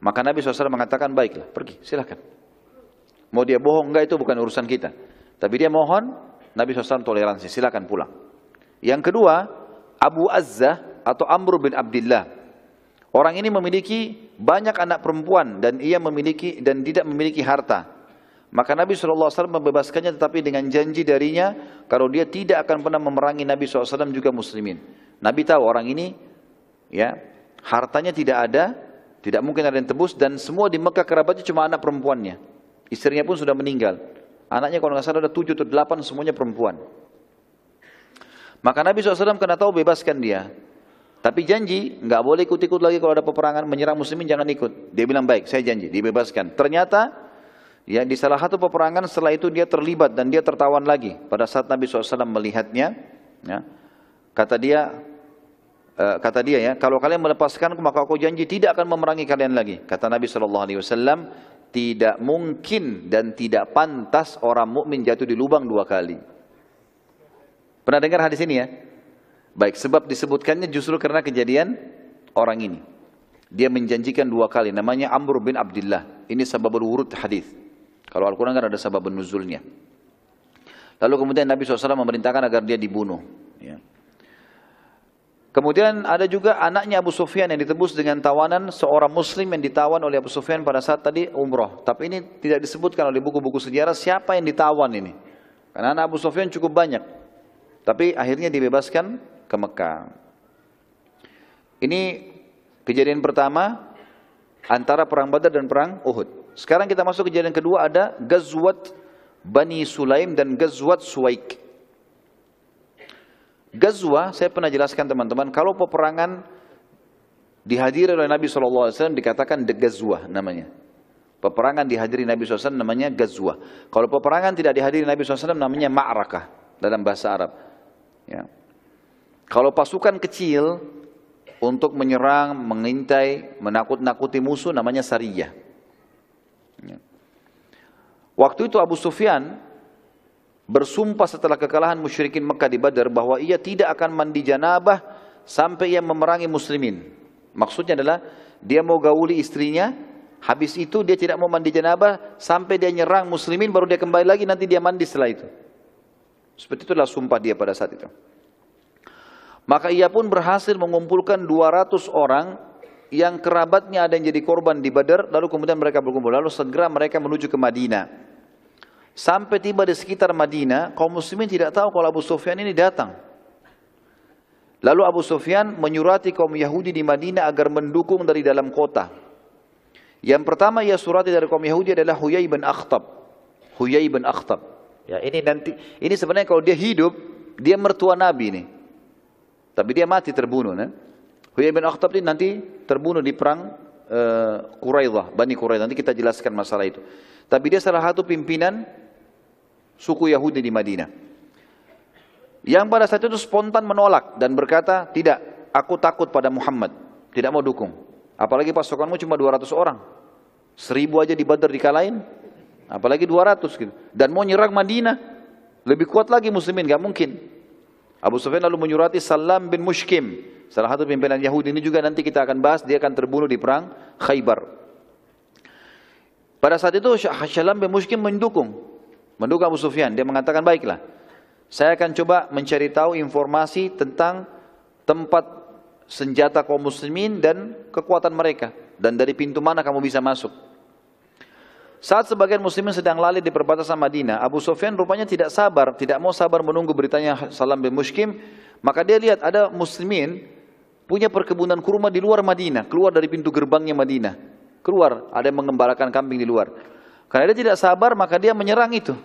Maka Nabi SAW mengatakan, baiklah, pergi, silakan. Mau dia bohong enggak itu bukan urusan kita. Tapi dia mohon, Nabi SAW toleransi, silakan pulang. Yang kedua, Abu Azzah atau Amr bin Abdillah. Orang ini memiliki banyak anak perempuan dan ia memiliki dan tidak memiliki harta. Maka Nabi SAW membebaskannya tetapi dengan janji darinya kalau dia tidak akan pernah memerangi Nabi SAW juga muslimin. Nabi tahu orang ini ya hartanya tidak ada, tidak mungkin ada yang tebus dan semua di Mekah kerabatnya cuma anak perempuannya. Istrinya pun sudah meninggal. Anaknya kalau nggak salah ada 7 atau 8 semuanya perempuan. Maka Nabi SAW kena tahu bebaskan dia. Tapi janji, nggak boleh ikut-ikut lagi kalau ada peperangan menyerang muslimin, jangan ikut. Dia bilang baik, saya janji, dibebaskan. Ternyata ya di salah satu peperangan setelah itu dia terlibat dan dia tertawan lagi. Pada saat Nabi SAW melihatnya, ya, kata dia ya, kalau kalian melepaskanku maka aku janji tidak akan memerangi kalian lagi. Kata Nabi SAW, tidak mungkin dan tidak pantas orang mukmin jatuh di lubang 2 kali. Pernah dengar hadis ini ya? Baik, sebab disebutkannya justru karena kejadian orang ini. Dia menjanjikan 2 kali, namanya Amr bin Abdullah. Ini sababul wurud hadis. Kalau Al-Quran kan ada sababun nuzulnya. Lalu kemudian Nabi SAW memerintahkan agar dia dibunuh. Ya. Kemudian ada juga anaknya Abu Sufyan yang ditebus dengan tawanan seorang muslim yang ditawan oleh Abu Sufyan pada saat tadi umroh. Tapi ini tidak disebutkan oleh buku-buku sejarah siapa yang ditawan ini. Karena anak Abu Sufyan cukup banyak. Tapi akhirnya dibebaskan ke Mekah. Ini kejadian pertama antara perang Badar dan perang Uhud. Sekarang kita masuk kejadian kedua, ada Ghazwat Bani Sulaim dan Ghazwat Suwaik. Ghazwah, saya pernah jelaskan teman-teman, kalau peperangan dihadiri oleh Nabi SAW dikatakan Ghazwah namanya. Peperangan dihadiri Nabi SAW namanya Ghazwah. Kalau peperangan tidak dihadiri Nabi SAW namanya Ma'rakah dalam bahasa Arab. Ya. Kalau pasukan kecil untuk menyerang, mengintai, menakut-nakuti musuh namanya Sariyah. Ya. Waktu itu Abu Sufyan bersumpah setelah kekalahan musyrikin Mekah di Badar bahwa ia tidak akan mandi janabah sampai ia memerangi muslimin. Maksudnya adalah dia mau gauli istrinya, habis itu dia tidak mau mandi janabah sampai dia nyerang muslimin, baru dia kembali lagi, nanti dia mandi setelah itu. Seperti itulah sumpah dia pada saat itu. Maka ia pun berhasil mengumpulkan 200 orang yang kerabatnya ada yang jadi korban di Badar, lalu kemudian mereka berkumpul, lalu segera mereka menuju ke Madinah. Sampai tiba di sekitar Madinah, kaum muslimin tidak tahu kalau Abu Sufyan ini datang. Lalu Abu Sufyan menyurati kaum Yahudi di Madinah agar mendukung dari dalam kota. Yang pertama ia surati dari kaum Yahudi adalah Huyai bin Akhtab. Huyai bin Akhtab. Ya, ini sebenarnya kalau dia hidup, dia mertua Nabi ini. Tapi dia mati terbunuh. Huyai bin Akhtab ini nanti terbunuh di perang Quraidah, Bani Quraidah. Nanti kita jelaskan masalah itu. Tapi dia salah satu pimpinan suku Yahudi di Madinah. Yang pada saat itu spontan menolak dan berkata, tidak, aku takut pada Muhammad, tidak mau dukung. Apalagi pasukanmu cuma 200 orang. 1000 aja di Badar dikalahin, apalagi 200 gitu. Dan mau nyerang Madinah, lebih kuat lagi muslimin, gak mungkin. Abu Sufyan lalu menyurati Salam bin Mushkim, salah satu pimpinan Yahudi ini juga nanti kita akan bahas, dia akan terbunuh di perang Khaybar. Pada saat itu Salam bin Mushkim mendukung Abu Sufyan. Dia mengatakan, baiklah, saya akan coba mencari tahu informasi tentang tempat senjata kaum muslimin dan kekuatan mereka, dan dari pintu mana kamu bisa masuk. Saat sebagian muslimin sedang lalai di perbatasan Madinah, Abu Sufyan rupanya tidak mau sabar menunggu beritanya Salam bin Mushkim. Maka dia lihat ada muslimin punya perkebunan kurma di luar Madinah, keluar dari pintu gerbangnya Madinah. Keluar, ada yang mengembalakan kambing di luar. Karena dia tidak sabar, maka dia menyerang itu.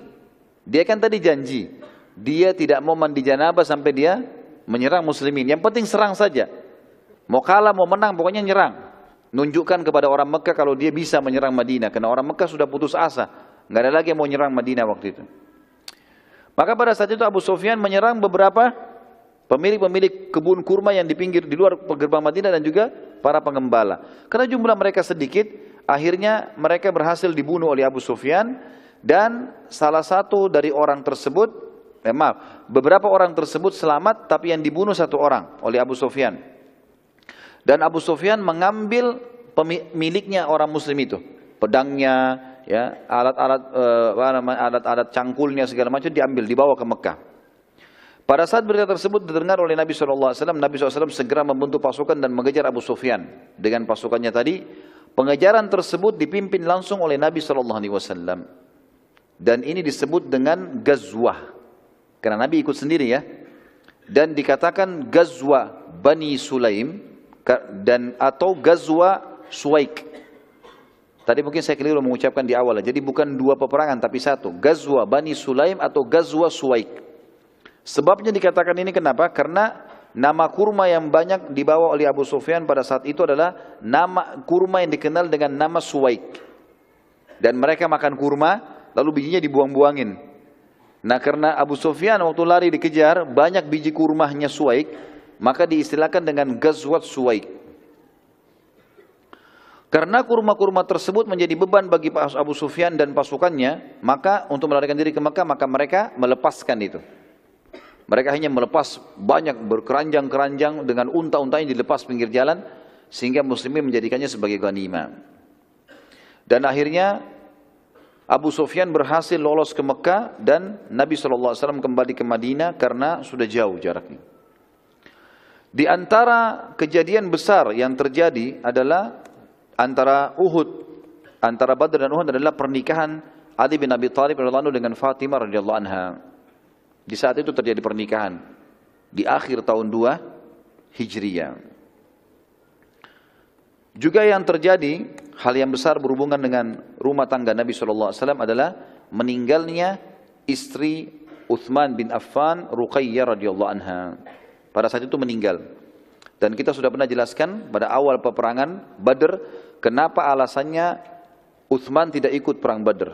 Dia kan tadi janji, dia tidak mau mandi janabah sampai dia menyerang muslimin. Yang penting serang saja. Mau kalah, mau menang, pokoknya nyerang. Nunjukkan kepada orang Mekah kalau dia bisa menyerang Madinah. Karena orang Mekah sudah putus asa. Nggak ada lagi yang mau menyerang Madinah waktu itu. Maka pada saat itu Abu Sufyan menyerang beberapa pemilik-pemilik kebun kurma yang di pinggir, di luar gerbang Madinah, dan juga para pengembala. Karena jumlah mereka sedikit, akhirnya mereka berhasil dibunuh oleh Abu Sufyan. Dan salah satu dari orang tersebut, beberapa orang tersebut selamat, tapi yang dibunuh 1 orang oleh Abu Sufyan. Dan Abu Sufyan mengambil miliknya orang muslim itu, pedangnya, ya, alat-alat cangkulnya segala macam diambil, dibawa ke Mekah. Pada saat berita tersebut didengar oleh Nabi SAW, Nabi SAW segera membentuk pasukan dan mengejar Abu Sufyan dengan pasukannya tadi. Pengejaran tersebut dipimpin langsung oleh Nabi SAW. Dan ini disebut dengan Ghazwah, karena Nabi ikut sendiri ya. Dan dikatakan Ghazwah Bani Sulaim dan atau Ghazwah Suwaik. Tadi mungkin saya keliru mengucapkan di awal. Jadi bukan 2 peperangan tapi 1. Ghazwah Bani Sulaim atau Ghazwah Suwaik. Sebabnya dikatakan ini kenapa? Karena nama kurma yang banyak dibawa oleh Abu Sufyan pada saat itu adalah nama kurma yang dikenal dengan nama Suwaik. Dan mereka makan kurma, lalu bijinya dibuang-buangin. Nah karena Abu Sufyan waktu lari dikejar, banyak biji kurmanya Suwaik, maka diistilahkan dengan Ghazwat Suwaik. Karena kurma-kurma tersebut menjadi beban bagi Abu Sufyan dan pasukannya, maka untuk melarikan diri ke Mekah, maka mereka melepaskan itu. Mereka hanya melepas banyak berkeranjang-keranjang dengan unta-untanya dilepas pinggir jalan sehingga muslimin menjadikannya sebagai ghanimah. Dan akhirnya Abu Sufyan berhasil lolos ke Mekah dan Nabi SAW kembali ke Madinah karena sudah jauh jaraknya. Di antara kejadian besar yang terjadi adalah antara Badr dan Uhud adalah pernikahan Ali bin Abi Thalib radhiyallahu anhu dengan Fatimah radhiyallahu anha. Di saat itu terjadi pernikahan di akhir tahun 2 Hijriah. Juga yang terjadi hal yang besar berhubungan dengan rumah tangga Nabi SAW adalah meninggalnya istri Uthman bin Affan, Ruqayyah radhiyallahu anha. Pada saat itu meninggal. Dan kita sudah pernah jelaskan pada awal peperangan Badr kenapa alasannya Uthman tidak ikut perang Badr.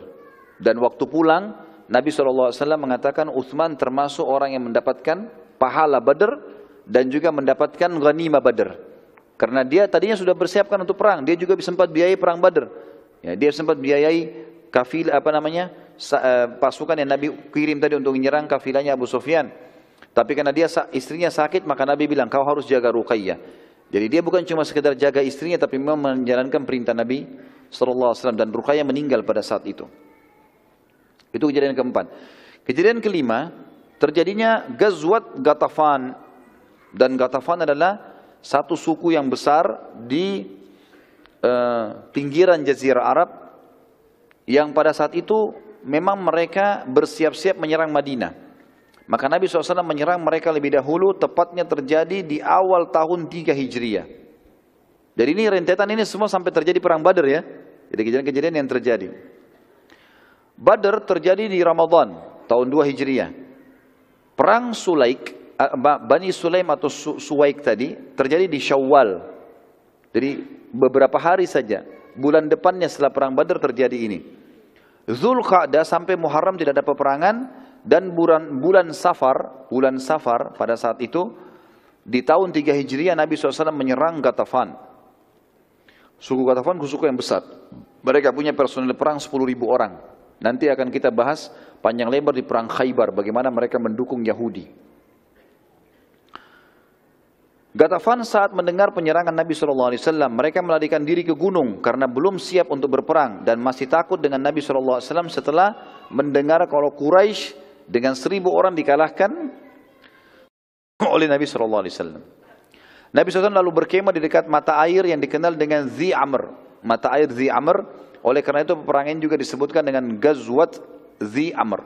Dan waktu pulang Nabi SAW mengatakan Uthman termasuk orang yang mendapatkan pahala Badr dan juga mendapatkan ghanimah Badr. Karena dia tadinya sudah bersiapkan untuk perang, dia juga sempat biayai perang Badr. Ya, dia sempat biayai pasukan yang Nabi kirim tadi untuk menyerang kafilahnya Abu Sufyan. Tapi karena dia istrinya sakit, maka Nabi bilang kau harus jaga Ruqayyah. Jadi dia bukan cuma sekedar jaga istrinya, tapi memang menjalankan perintah Nabi SAW dan Ruqayyah meninggal pada saat itu. Itu kejadian keempat. Kejadian kelima, terjadinya Ghazwat Ghatafan. Dan Ghatafan adalah satu suku yang besar di pinggiran Jazirah Arab yang pada saat itu memang mereka bersiap-siap menyerang Madinah. Maka Nabi SAW menyerang mereka lebih dahulu, tepatnya terjadi di awal tahun 3 Hijriah. Jadi ini rentetan ini semua sampai terjadi perang Badr ya. Jadi kejadian-kejadian yang terjadi. Badr terjadi di Ramadan tahun 2 Hijriah. Perang Sulaik, Bani Sulaim atau Suwaik tadi terjadi di Syawal. Jadi beberapa hari saja. Bulan depannya setelah perang Badr terjadi ini. Zulqa'dah sampai Muharram tidak ada peperangan dan bulan Safar pada saat itu di tahun 3 Hijriah Nabi SAW menyerang Ghatafan. Suku Ghatafan suku yang besar. Mereka punya personel perang 10.000 orang. Nanti akan kita bahas panjang lebar di perang Khaybar bagaimana mereka mendukung Yahudi. Ghatafan saat mendengar penyerangan Nabi SAW, mereka melarikan diri ke gunung karena belum siap untuk berperang dan masih takut dengan Nabi SAW setelah mendengar kalau Quraisy dengan 1.000 orang dikalahkan oleh Nabi SAW. Nabi SAW lalu berkemah di dekat mata air yang dikenal dengan Dhi Amr. Mata air Dhi Amr. Oleh karena itu peperangan juga disebutkan dengan Ghazwat Dhi Amr.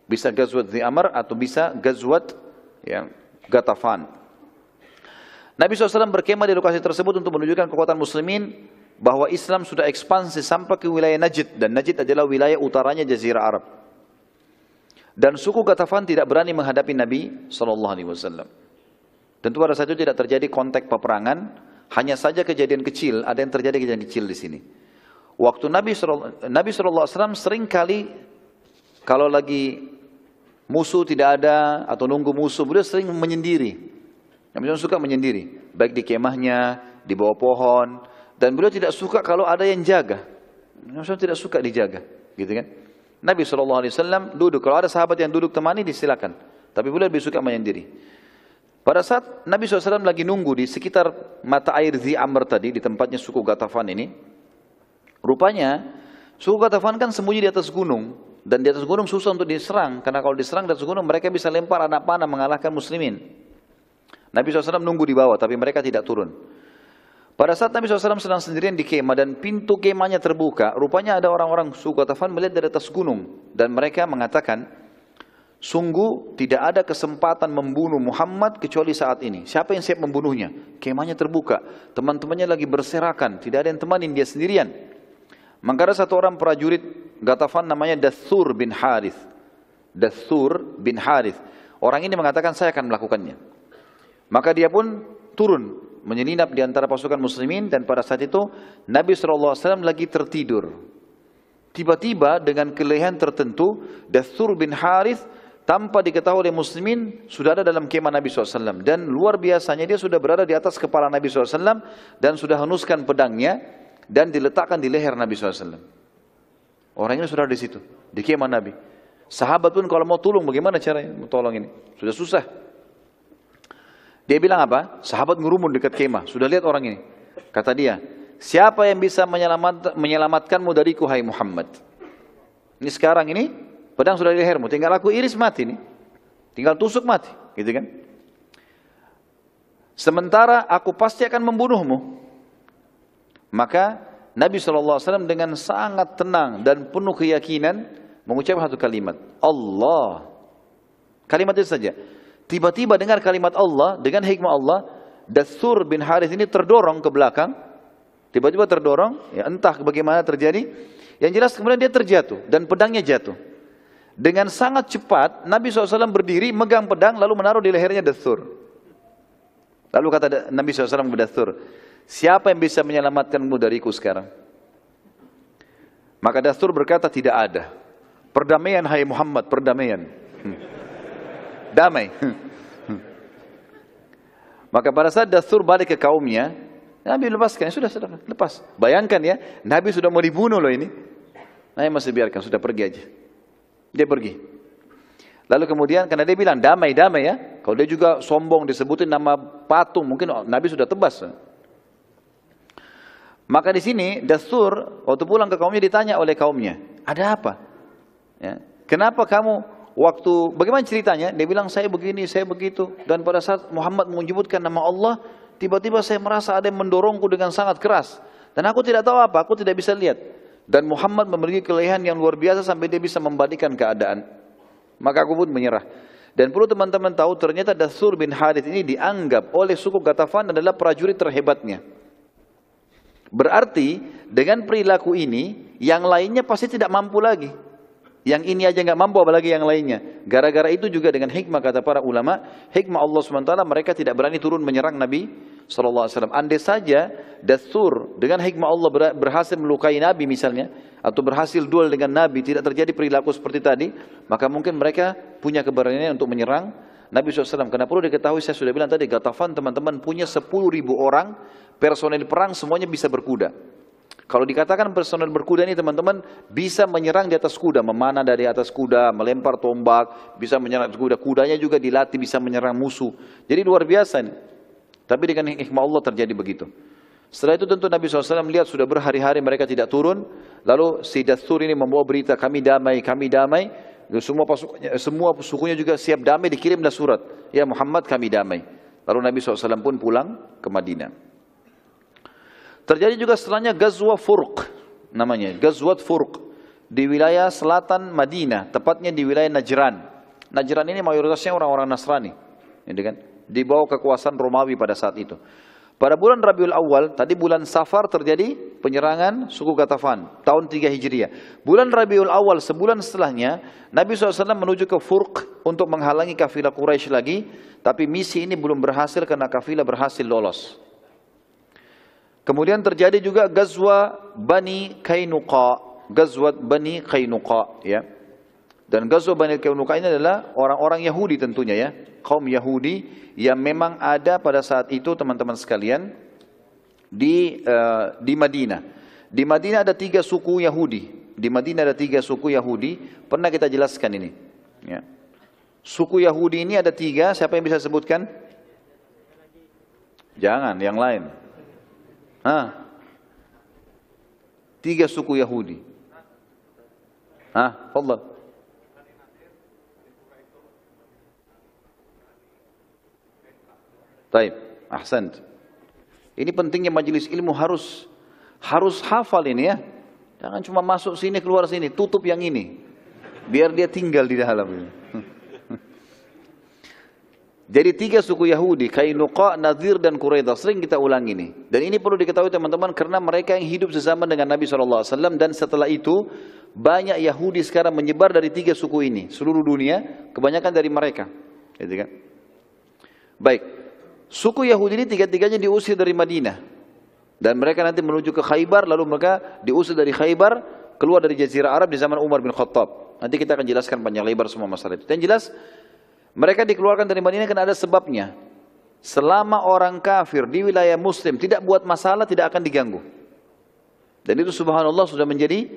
Bisa Ghazwat Dhi Amr atau bisa Ghazwat Ghatafan. Nabi SAW berkemah di lokasi tersebut untuk menunjukkan kekuatan muslimin bahwa Islam sudah ekspansi sampai ke wilayah Najd. Dan Najd adalah wilayah utaranya Jazirah Arab. Dan suku Ghatafan tidak berani menghadapi Nabi SAW. Tentu pada saat itu tidak terjadi konteks peperangan. Hanya saja kejadian kecil, ada yang terjadi kejadian kecil di sini. Waktu Nabi SAW sering kali kalau lagi musuh tidak ada atau nunggu musuh, beliau sering menyendiri. Nabi SAW suka menyendiri, baik di kemahnya, di bawah pohon, dan beliau tidak suka kalau ada yang jaga. Nabi SAW tidak suka dijaga, gitu kan? Nabi SAW duduk, kalau ada sahabat yang duduk temani disilakan, tapi beliau lebih suka menyendiri. Pada saat Nabi SAW lagi nunggu di sekitar mata air Dhi Amr tadi, di tempatnya suku Ghatafan ini, rupanya suku Ghatafan kan sembunyi di atas gunung. Dan di atas gunung susah untuk diserang. Karena kalau diserang di atas gunung mereka bisa lempar anak panah mengalahkan muslimin. Nabi SAW nunggu di bawah tapi mereka tidak turun. Pada saat Nabi SAW sedang sendirian di kemah dan pintu kemahnya terbuka, rupanya ada orang-orang suku Ghatafan melihat dari atas gunung. Dan mereka mengatakan, sungguh tidak ada kesempatan membunuh Muhammad kecuali saat ini. Siapa yang siap membunuhnya? Kemahnya terbuka. Teman-temannya lagi berserakan. Tidak ada yang temanin dia sendirian. Maka ada satu orang prajurit Ghatafan namanya Dathur bin Harith. Dathur bin Harith. Orang ini mengatakan saya akan melakukannya. Maka dia pun turun menyelinap di antara pasukan muslimin, dan pada saat itu Nabi SAW lagi tertidur. Tiba-tiba dengan kelelahan tertentu, Dathur bin Harith tanpa diketahui oleh muslimin sudah ada dalam kemah Nabi SAW. Dan luar biasanya dia sudah berada di atas kepala Nabi SAW dan sudah henuskan pedangnya dan diletakkan di leher Nabi SAW. Orang ini sudah di situ, di kemah Nabi. Sahabat pun kalau mau tolong, bagaimana caranya mau tolong ini? Sudah susah. Dia bilang apa? Sahabat ngerumun dekat kemah. Sudah lihat orang ini. Kata dia, siapa yang bisa menyelamatkanmu dariku, hai Muhammad? Ini sekarang ini, pedang sudah di lehermu. Tinggal aku iris mati nih. Tinggal tusuk mati. Gitu kan? Sementara aku pasti akan membunuhmu. Maka Nabi SAW dengan sangat tenang dan penuh keyakinan mengucapkan satu kalimat. Allah. Kalimat itu saja. Tiba-tiba dengar kalimat Allah, dengan hikmah Allah, Dathur bin Harith ini terdorong ke belakang. Tiba-tiba terdorong, ya entah bagaimana terjadi. Yang jelas kemudian dia terjatuh, dan pedangnya jatuh. Dengan sangat cepat, Nabi SAW berdiri, megang pedang, lalu menaruh di lehernya Dathur. Lalu kata Nabi SAW kepada Dathur, siapa yang bisa menyelamatkanmu dariku sekarang? Maka Dathur berkata, tidak ada. Perdamaian, hai Muhammad, perdamaian. Damai. Maka pada saat Dathur balik ke kaumnya, Nabi lepaskan, sudah lepas. Bayangkan ya, Nabi sudah mau dibunuh loh ini. Nabi masih biarkan, sudah pergi aja. Dia pergi. Lalu kemudian karena dia bilang damai ya. Kalau dia juga sombong disebutin nama patung, mungkin Nabi sudah tebas. Maka di sini Dathur waktu pulang ke kaumnya ditanya oleh kaumnya, ada apa? Ya. Kenapa kamu bagaimana ceritanya? Dia bilang saya begini, saya begitu. Dan pada saat Muhammad menyebutkan nama Allah, tiba-tiba saya merasa ada yang mendorongku dengan sangat keras. Dan aku tidak tahu apa, aku tidak bisa lihat. Dan Muhammad memiliki kelebihan yang luar biasa sampai dia bisa membalikan keadaan. Maka aku pun menyerah. Dan perlu teman-teman tahu, ternyata Dathur bin Harith ini dianggap oleh suku Ghatafan adalah prajurit terhebatnya. Berarti dengan perilaku ini, yang lainnya pasti tidak mampu lagi. Yang ini aja nggak mampu, apalagi yang lainnya. Gara-gara itu juga dengan hikmah, kata para ulama, hikmah Allah SWT, mereka tidak berani turun menyerang Nabi SAW. Andai saja Dathur dengan hikmah Allah berhasil melukai Nabi misalnya, atau berhasil duel dengan Nabi, tidak terjadi perilaku seperti tadi, maka mungkin mereka punya keberanian untuk menyerang Nabi SAW. Karena perlu diketahui, saya sudah bilang tadi, Ghatafan teman-teman punya 10.000 orang, personel perang semuanya bisa berkuda. Kalau dikatakan personel berkuda ini teman-teman bisa menyerang di atas kuda, memanah dari atas kuda, melempar tombak, bisa menyerang kuda. Kudanya juga dilatih bisa menyerang musuh. Jadi luar biasa nih. Tapi dengan hikmah Allah terjadi begitu. Setelah itu tentu Nabi SAW melihat sudah berhari-hari mereka tidak turun. Lalu si Dathur ini membawa berita, kami damai, kami damai. Semua sukunya juga siap damai, dikirimlah surat. Ya Muhammad, kami damai. Lalu Nabi SAW pun pulang ke Madinah. Terjadi juga setelahnya Ghazwa Furq, namanya Ghazwat Furq, di wilayah selatan Madinah, tepatnya di wilayah Najran. Najran ini mayoritasnya orang-orang Nasrani, kan? Di bawah kekuasaan Romawi pada saat itu. Pada bulan Rabiul Awal, tadi bulan Safar terjadi penyerangan suku Ghatafan, tahun 3 Hijriah. Bulan Rabiul Awal, sebulan setelahnya, Nabi SAW menuju ke Furq untuk menghalangi kafilah Quraisy lagi, tapi misi ini belum berhasil karena kafilah berhasil lolos. Kemudian terjadi juga Ghazwa Bani Qainuqa, Ghazwat Bani Qainuqa, ya. Dan Ghazwa Bani Qainuqa ini adalah orang-orang Yahudi tentunya ya, kaum Yahudi yang memang ada pada saat itu teman-teman sekalian di Madinah. Di Madinah ada 3 suku Yahudi. Di Madinah ada 3 suku Yahudi. Pernah kita jelaskan ini. Ya. Suku Yahudi ini ada 3. Siapa yang bisa sebutkan? Jangan, yang lain. 3 suku Yahudi. Fadhal. Baik, ahsant. Ini pentingnya majelis ilmu harus hafal ini ya. Jangan cuma masuk sini keluar sini, tutup yang ini. Biar dia tinggal di dalam ini. Jadi 3 suku Yahudi, Qainuqa, Nadir dan Quraidah. Sering kita ulang ini. Dan ini perlu diketahui teman-teman karena mereka yang hidup sezaman dengan Nabi SAW. Dan setelah itu banyak Yahudi sekarang menyebar dari 3 suku ini. Seluruh dunia, kebanyakan dari mereka. Gitu kan? Baik, suku Yahudi ini tiga-tiganya diusir dari Madinah. Dan mereka nanti menuju ke Khaybar, lalu mereka diusir dari Khaybar, keluar dari Jazirah Arab di zaman Umar bin Khattab. Nanti kita akan jelaskan panjang lebar semua masalah itu. Dan jelas, mereka dikeluarkan dari Madinah karena ada sebabnya. Selama orang kafir di wilayah Muslim tidak buat masalah, tidak akan diganggu. Dan itu subhanallah sudah menjadi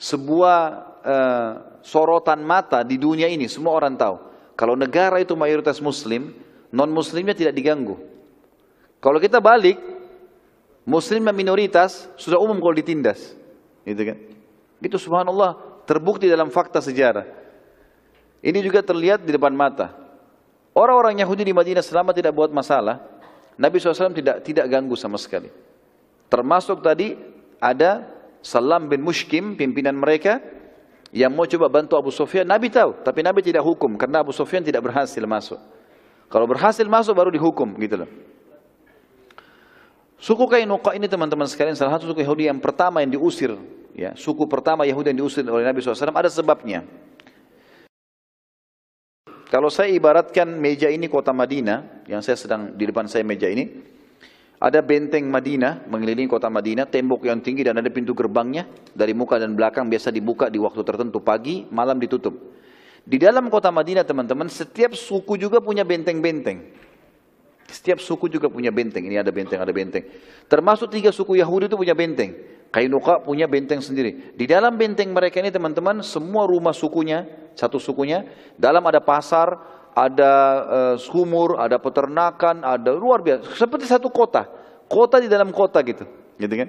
sebuah sorotan mata di dunia ini. Semua orang tahu. Kalau negara itu mayoritas Muslim, non-Muslimnya tidak diganggu. Kalau kita balik, Muslim dan minoritas sudah umum kalau ditindas. Gitu kan? Itu subhanallah terbukti dalam fakta sejarah. Ini juga terlihat di depan mata. Orang-orang Yahudi di Madinah selama tidak buat masalah, Nabi SAW tidak ganggu sama sekali. Termasuk tadi ada Salam bin Mushkim, pimpinan mereka, yang mau coba bantu Abu Sufyan. Nabi tahu, tapi Nabi tidak hukum karena Abu Sufyan tidak berhasil masuk. Kalau berhasil masuk baru dihukum, gitu loh. Suku Qainuqa ini teman-teman sekalian salah satu suku Yahudi yang pertama yang diusir, ya, suku pertama Yahudi yang diusir oleh Nabi SAW ada sebabnya. Kalau saya ibaratkan meja ini kota Madinah, yang saya sedang di depan saya meja ini, ada benteng Madinah mengelilingi kota Madinah, tembok yang tinggi dan ada pintu gerbangnya dari muka dan belakang biasa dibuka di waktu tertentu, pagi, malam ditutup. Di dalam kota Madinah teman-teman, setiap suku juga punya benteng-benteng. Setiap suku juga punya benteng. Ini ada benteng, ada benteng. Termasuk 3 suku Yahudi itu punya benteng. Qainuqa punya benteng sendiri. Di dalam benteng mereka ini teman-teman, semua rumah sukunya, satu sukunya, dalam ada pasar, ada sumur, ada peternakan, ada luar biasa. Seperti satu kota. Kota di dalam kota gitu. Gitu kan?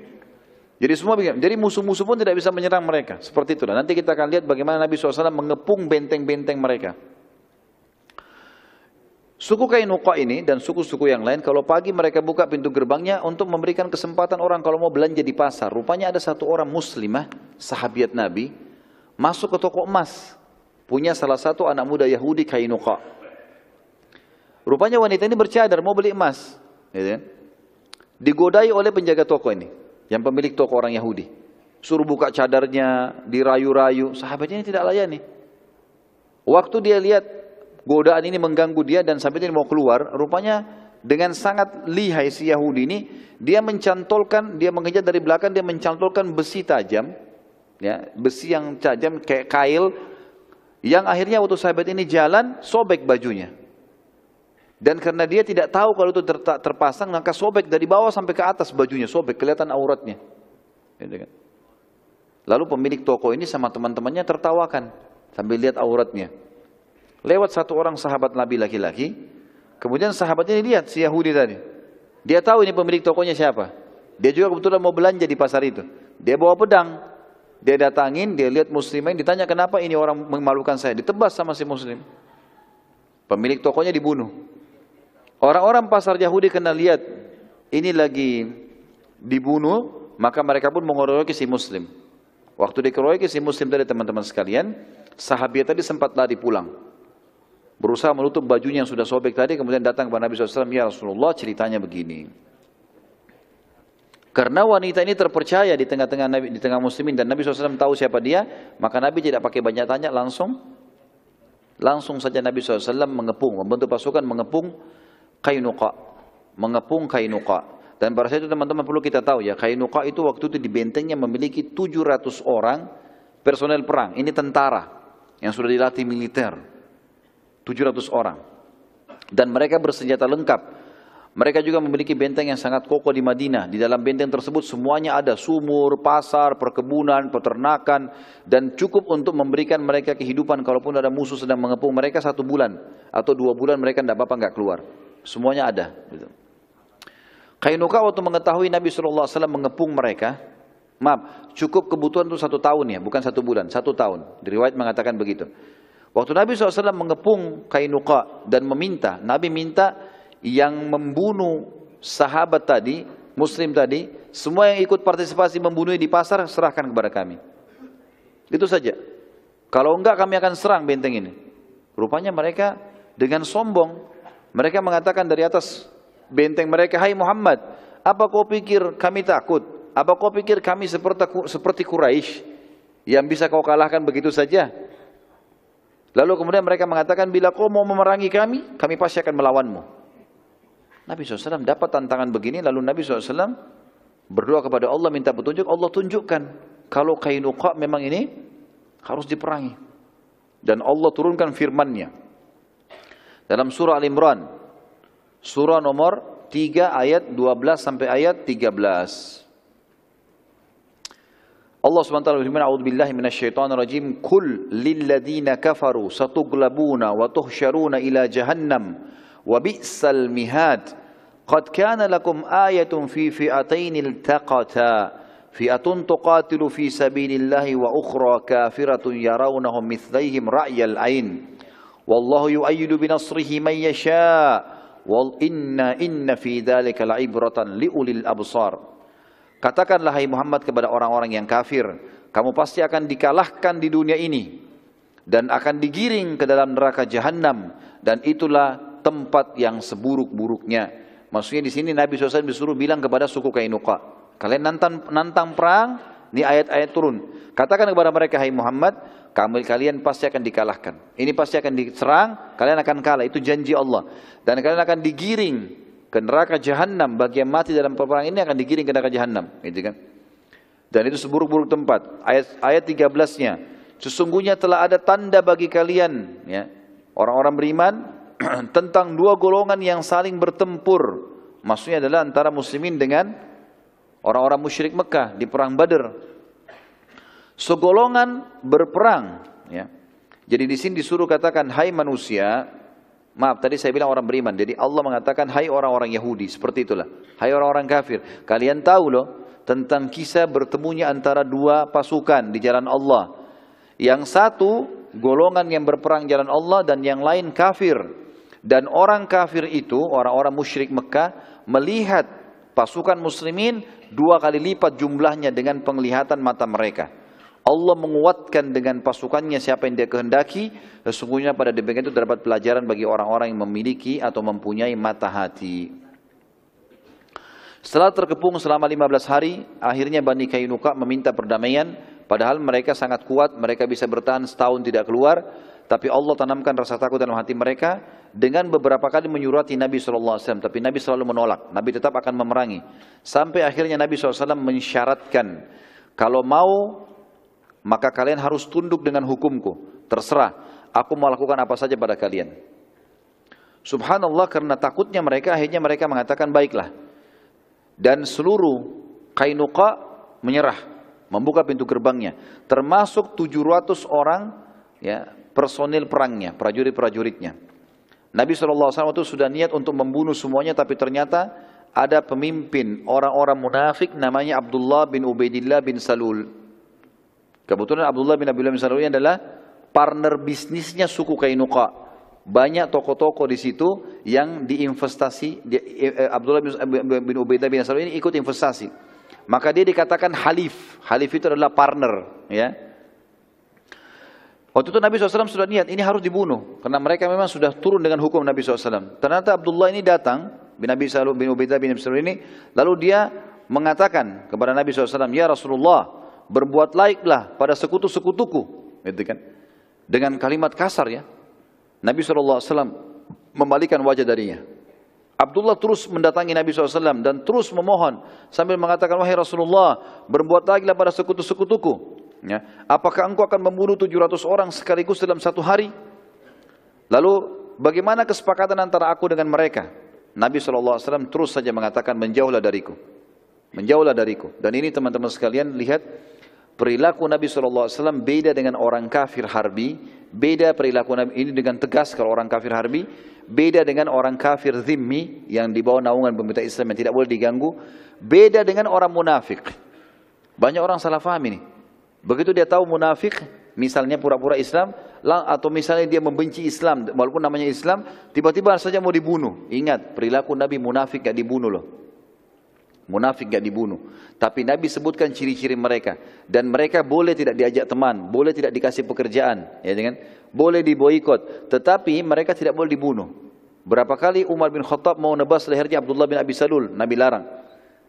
Jadi semua begini. Jadi musuh-musuh pun tidak bisa menyerang mereka. Seperti itulah. Nanti kita akan lihat bagaimana Nabi SAW mengepung benteng-benteng mereka. Suku Qainuqa ini dan suku-suku yang lain, kalau pagi mereka buka pintu gerbangnya untuk memberikan kesempatan orang kalau mau belanja di pasar. Rupanya ada satu orang muslimah, sahabiat Nabi, masuk ke toko emas. Punya salah satu anak muda Yahudi Qainuqa. Rupanya wanita ini bercadar, mau beli emas. Digodai oleh penjaga toko ini, yang pemilik toko orang Yahudi. Suruh buka cadarnya, dirayu-rayu. Sahabatnya ini tidak layani. Waktu dia lihat godaan ini mengganggu dia dan sampai dia mau keluar, rupanya dengan sangat lihai si Yahudi ini, dia mencantolkan, dia mengejar dari belakang, dia mencantolkan besi tajam, ya, besi yang tajam kayak kail, yang akhirnya waktu sahabat ini jalan, sobek bajunya. Dan karena dia tidak tahu kalau itu terpasang, maka sobek dari bawah sampai ke atas bajunya, sobek, kelihatan auratnya. Lalu pemilik toko ini sama teman-temannya tertawakan sambil lihat auratnya. Lewat satu orang sahabat Nabi laki-laki, kemudian sahabatnya lihat si Yahudi tadi. Dia tahu ini pemilik tokonya siapa. Dia juga kebetulan mau belanja di pasar itu. Dia bawa pedang. Dia datangin, dia lihat muslimah, ditanya kenapa ini orang memalukan saya. Ditebas sama si muslim. Pemilik tokonya dibunuh. Orang-orang pasar Yahudi kena lihat ini lagi dibunuh, maka mereka pun mengeroyoki si muslim. Waktu dikeroyoki si muslim tadi teman-teman sekalian, sahabat tadi sempat lari pulang. Berusaha menutup bajunya yang sudah sobek tadi, kemudian datang kepada Nabi SAW, ya Rasulullah, ceritanya begini. Karena wanita ini terpercaya di tengah muslimin dan Nabi SAW tahu siapa dia, maka Nabi tidak pakai banyak tanya, langsung saja Nabi SAW mengepung, membentuk pasukan mengepung Qainuqa, Dan pada saat itu teman-teman perlu kita tahu ya, Qainuqa itu waktu itu di bentengnya memiliki 700 orang personel perang. Ini tentara yang sudah dilatih militer. 700 orang. Dan mereka bersenjata lengkap. Mereka juga memiliki benteng yang sangat kokoh di Madinah. Di dalam benteng tersebut semuanya ada sumur, pasar, perkebunan, peternakan. Dan cukup untuk memberikan mereka kehidupan. Kalaupun ada musuh sedang mengepung mereka 1 bulan. Atau 2 bulan mereka tidak apa-apa nggak keluar. Semuanya ada. Qainuqa waktu mengetahui Nabi SAW mengepung mereka. Maaf, cukup kebutuhan itu 1 tahun ya. Bukan 1 bulan, 1 tahun. Di riwayat mengatakan begitu. Waktu Nabi SAW mengepung Qainuqa dan meminta, Nabi minta yang membunuh sahabat tadi, muslim tadi, semua yang ikut partisipasi membunuhnya di pasar, serahkan kepada kami. Itu saja. Kalau enggak kami akan serang benteng ini. Rupanya mereka dengan sombong, mereka mengatakan dari atas benteng mereka, hai Muhammad, apa kau pikir kami takut? Apa kau pikir kami seperti Quraisy yang bisa kau kalahkan begitu saja? Lalu kemudian mereka mengatakan, bila kau mau memerangi kami, kami pasti akan melawanmu. Nabi SAW dapat tantangan begini, lalu Nabi SAW berdoa kepada Allah, minta petunjuk. Allah tunjukkan kalau Qainuqa memang ini harus diperangi. Dan Allah turunkan firman-Nya dalam surah Al-Imran, surah nomor 3 ayat 12 sampai ayat 13. Allah SWT berfirman, a'udzubillahi minasyaitonirrajim, kul lilladzina kafaru satughlabuna wa tuhsyaruna ila jahannam wa bi'sal mihad qad kana lakum ayatun fi fi'atain iltaqata fi'atun tuqatilu fi sabilillahi wa ukhra kafiratun yarawnahum mithlaihim ra'yal ain wallahu yu'ayyidu binasrihi man yasha wal inna fi dzalika la'ibratan liulil absar. Katakanlah hai Muhammad kepada orang-orang yang kafir, kamu pasti akan dikalahkan di dunia ini dan akan digiring ke dalam neraka jahanam, dan itulah tempat yang seburuk-buruknya. Maksudnya di sini Nabi SAW disuruh bilang kepada suku Qainuqa, kalian nantang perang, ini ayat-ayat turun. Katakan kepada mereka, hai Muhammad, kalian pasti akan dikalahkan. Ini pasti akan diserang, kalian akan kalah, itu janji Allah. Dan kalian akan digiring ke neraka jahanam, bagi yang mati dalam peperangan ini akan digiring ke neraka jahanam, gitu kan? Dan itu seburuk-buruk tempat. Ayat 13-nya, sesungguhnya telah ada tanda bagi kalian, ya, orang-orang beriman, tentang dua golongan yang saling bertempur. Maksudnya adalah antara muslimin dengan orang-orang musyrik Mekah di perang Badar. Segolongan berperang, ya. Jadi di sini disuruh katakan, hai manusia. Maaf, tadi saya bilang orang beriman. Jadi Allah mengatakan, hai orang-orang Yahudi, seperti itulah. Hai orang-orang kafir, kalian tahu loh tentang kisah bertemunya antara dua pasukan di jalan Allah. Yang satu golongan yang berperang jalan Allah dan yang lain kafir. Dan orang kafir itu, orang-orang musyrik Mekah, melihat pasukan muslimin 2 kali lipat jumlahnya dengan penglihatan mata mereka. Allah menguatkan dengan pasukannya siapa yang dia kehendaki. Sesungguhnya pada demikian itu terdapat pelajaran bagi orang-orang yang memiliki atau mempunyai mata hati. Setelah terkepung selama 15 hari, akhirnya Bani Qainuqa meminta perdamaian. Padahal mereka sangat kuat, mereka bisa bertahan setahun tidak keluar. Tapi Allah tanamkan rasa takut dalam hati mereka dengan beberapa kali menyurati Nabi SAW. Tapi Nabi selalu menolak, Nabi tetap akan memerangi. Sampai akhirnya Nabi SAW mensyaratkan, kalau mau maka kalian harus tunduk dengan hukumku. Terserah, aku mau lakukan apa saja pada kalian. Subhanallah, karena takutnya mereka, akhirnya mereka mengatakan baiklah. Dan seluruh Qainuqa menyerah, membuka pintu gerbangnya. Termasuk 700 orang, ya, personil perangnya, prajurit-prajuritnya. Nabi SAW itu sudah niat untuk membunuh semuanya, tapi ternyata ada pemimpin orang-orang munafik namanya Abdullah bin Ubaidillah bin Salul. Kebetulan Abdullah bin Salul ini adalah partner bisnisnya suku Qainuqa. Banyak toko-toko di situ yang diinvestasi. Abdullah bin Ubaidillah bin Salul ini ikut investasi. Maka dia dikatakan halif. Halif itu adalah partner, ya. Waktu itu Nabi SAW sudah niat, ini harus dibunuh. Karena mereka memang sudah turun dengan hukum Nabi SAW. Ternyata Abdullah ini datang, bin Ubaidillah bin Salul ini, lalu dia mengatakan kepada Nabi SAW, ya Rasulullah, berbuat laiklah pada sekutu-sekutuku, gitu kan? Dengan kalimat kasar, ya. Nabi SAW membalikan wajah darinya. Abdullah terus mendatangi Nabi SAW dan terus memohon sambil mengatakan, wahai Rasulullah, berbuat laiklah pada sekutu-sekutuku. Ya. Apakah engkau akan membunuh 700 orang sekaligus dalam satu hari? Lalu bagaimana kesepakatan antara aku dengan mereka? Nabi SAW terus saja mengatakan, menjauhlah dariku. Menjauhlah dariku. Dan ini teman-teman sekalian, lihat perilaku Nabi SAW beda dengan orang kafir harbi. Beda perilaku Nabi ini dengan tegas kalau orang kafir harbi. Beda dengan orang kafir zimmi yang di bawah naungan pemerintah Islam yang tidak boleh diganggu. Beda dengan orang munafik. Banyak orang salah faham ini. Begitu dia tahu munafik, misalnya pura-pura Islam, atau misalnya dia membenci Islam, walaupun namanya Islam, tiba-tiba saja mau dibunuh. Ingat, perilaku Nabi munafik gak dibunuh loh. Munafik gak dibunuh. Tapi Nabi sebutkan ciri-ciri mereka. Dan mereka boleh tidak diajak teman, boleh tidak dikasih pekerjaan, ya kan? Boleh diboikot, tetapi mereka tidak boleh dibunuh. Berapa kali Umar bin Khattab mau nebas lehernya Abdullah bin Abi Salul, Nabi larang.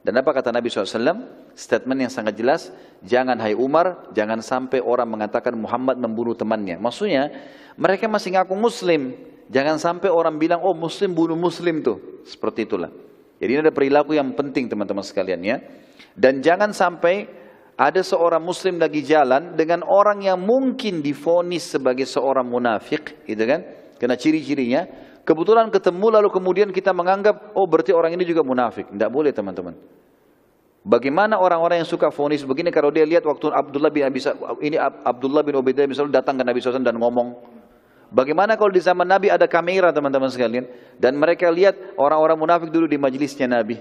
Dan apa kata Nabi SAW? Statement yang sangat jelas, jangan hai Umar, jangan sampai orang mengatakan Muhammad membunuh temannya. Maksudnya, mereka masih ngaku muslim. Jangan sampai orang bilang, oh muslim bunuh muslim tuh. Seperti itulah. Jadi ini ada perilaku yang penting teman-teman sekalian ya. Dan jangan sampai ada seorang muslim lagi jalan dengan orang yang mungkin divonis sebagai seorang munafik, gitu kan? Karena ciri-cirinya, kebetulan ketemu lalu kemudian kita menganggap, oh berarti orang ini juga munafik. Tidak boleh teman-teman. Bagaimana orang-orang yang suka vonis begini kalau dia lihat waktu Abdullah bin Ubaidah bin Salul datang ke Nabi SAW dan ngomong. Bagaimana kalau di zaman Nabi ada kamera teman-teman sekalian dan mereka lihat orang-orang munafik dulu di majelisnya Nabi.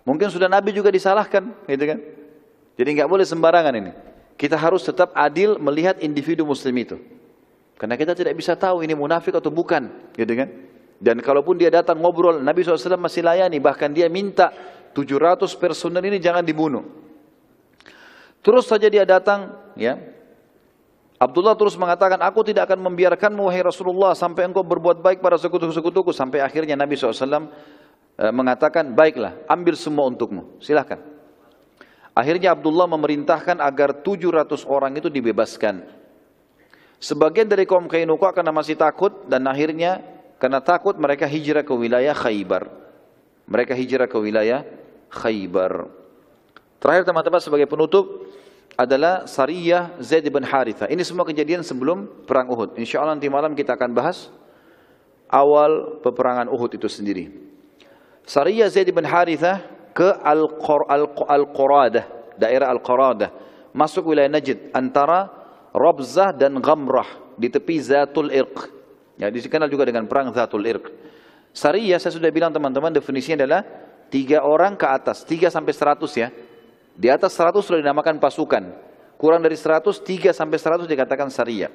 Mungkin sudah Nabi juga disalahkan, gitu kan? Jadi nggak boleh sembarangan ini. Kita harus tetap adil melihat individu muslim itu. Karena kita tidak bisa tahu ini munafik atau bukan, gitu kan? Dan kalaupun dia datang ngobrol, Nabi SAW masih layani, bahkan dia minta 700 personel ini jangan dibunuh. Terus saja dia datang, ya. Abdullah terus mengatakan, aku tidak akan membiarkanmu wahai Rasulullah sampai engkau berbuat baik pada sekutu-sekutuku. Sampai akhirnya Nabi SAW mengatakan, baiklah, ambil semua untukmu, silahkan. Akhirnya Abdullah memerintahkan agar 700 orang itu dibebaskan. Sebagian dari kaum Qainuqa karena masih takut dan akhirnya karena takut mereka hijrah ke wilayah Khaybar. Mereka hijrah ke wilayah Khaybar. Terakhir teman-teman sebagai penutup adalah Sariyah Zaid bin Harithah. Ini semua kejadian sebelum perang Uhud. Insya Allah nanti malam kita akan bahas awal peperangan Uhud itu sendiri. Sariyah Zaid bin Harithah ke Al-Quradah, daerah Al-Quradah, masuk wilayah Najd antara Rabzah dan Ghamrah di tepi Zatul Irq. Ya, dikenal juga dengan perang Zatul Irq. Sariyah saya sudah bilang teman-teman definisinya adalah 3 orang ke atas, 3 sampai 100 ya. Di atas 100 sudah dinamakan pasukan. Kurang dari 100, 3 sampai 100 dikatakan Sariyah.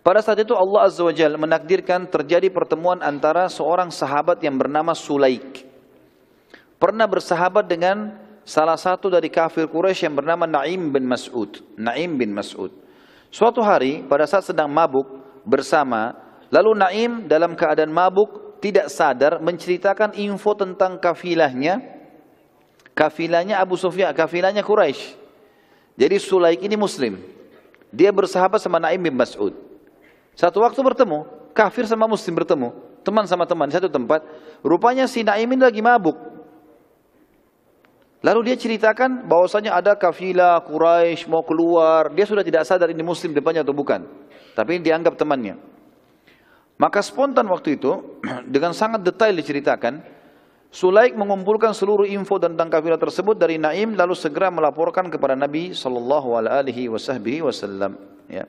Pada saat itu Allah Azza wa Jalla menakdirkan terjadi pertemuan antara seorang sahabat yang bernama Sulaik. Pernah bersahabat dengan salah satu dari kafir Quraisy yang bernama Naim bin Mas'ud. Naim bin Mas'ud. Suatu hari pada saat sedang mabuk bersama, lalu Naim dalam keadaan mabuk tidak sadar menceritakan info tentang kafilahnya Abu Sufyan, kafilahnya Quraisy. Jadi Sulaik ini muslim. Dia bersahabat sama Naim bin Mas'ud. Satu waktu bertemu, kafir sama muslim bertemu, teman sama teman di satu tempat. Rupanya si Naim ini lagi mabuk. Lalu dia ceritakan bahwasanya ada kafilah Quraisy mau keluar. Dia sudah tidak sadar ini muslim depannya atau bukan. Tapi ini dianggap temannya. Maka spontan waktu itu dengan sangat detail diceritakan, Sulaik mengumpulkan seluruh info tentang kafilah tersebut dari Naim lalu segera melaporkan kepada Nabi SAW. Ya.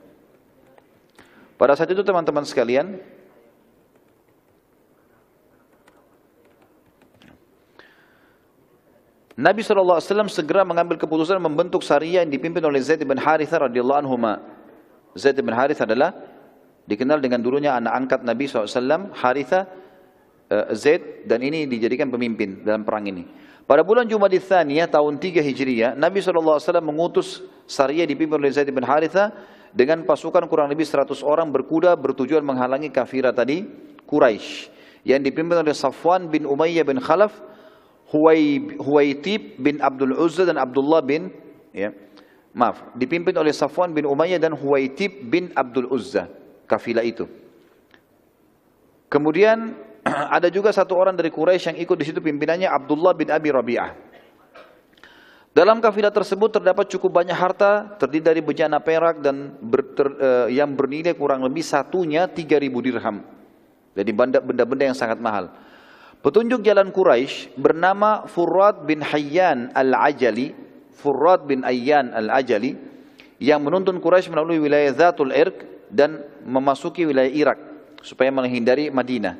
Pada saat itu teman-teman sekalian, Nabi SAW segera mengambil keputusan membentuk Sariyah yang dipimpin oleh Zaid bin Harithah radhiyallahu anhu. Zaid bin Harithah adalah dikenal dengan dulunya anak angkat Nabi SAW, Harithah, Zaid, dan ini dijadikan pemimpin dalam perang ini. Pada bulan Jumadil Tsaniyah tahun 3 Hijriah, Nabi SAW mengutus Sariyah dipimpin oleh Zaid bin Harithah dengan pasukan kurang lebih 100 orang berkuda bertujuan menghalangi kafilah tadi Quraisy yang dipimpin oleh Safwan bin Umayyah bin Khalaf, Huwaitib bin Abdul Uzza dan Abdullah bin dipimpin oleh Safwan bin Umayyah dan Huwaitib bin Abdul Uzza, kafilah itu. Kemudian ada juga satu orang dari Quraisy yang ikut di situ, pimpinannya Abdullah bin Abi Rabi'ah. Dalam kafilah tersebut terdapat cukup banyak harta, terdiri dari bejana perak dan yang bernilai kurang lebih satunya 3.000 dirham. Jadi benda-benda yang sangat mahal. Petunjuk jalan Quraisy bernama Furrad bin Hayyan al-Ajali, yang menuntun Quraisy melalui wilayah Zatul Irq dan memasuki wilayah Irak supaya menghindari Madinah.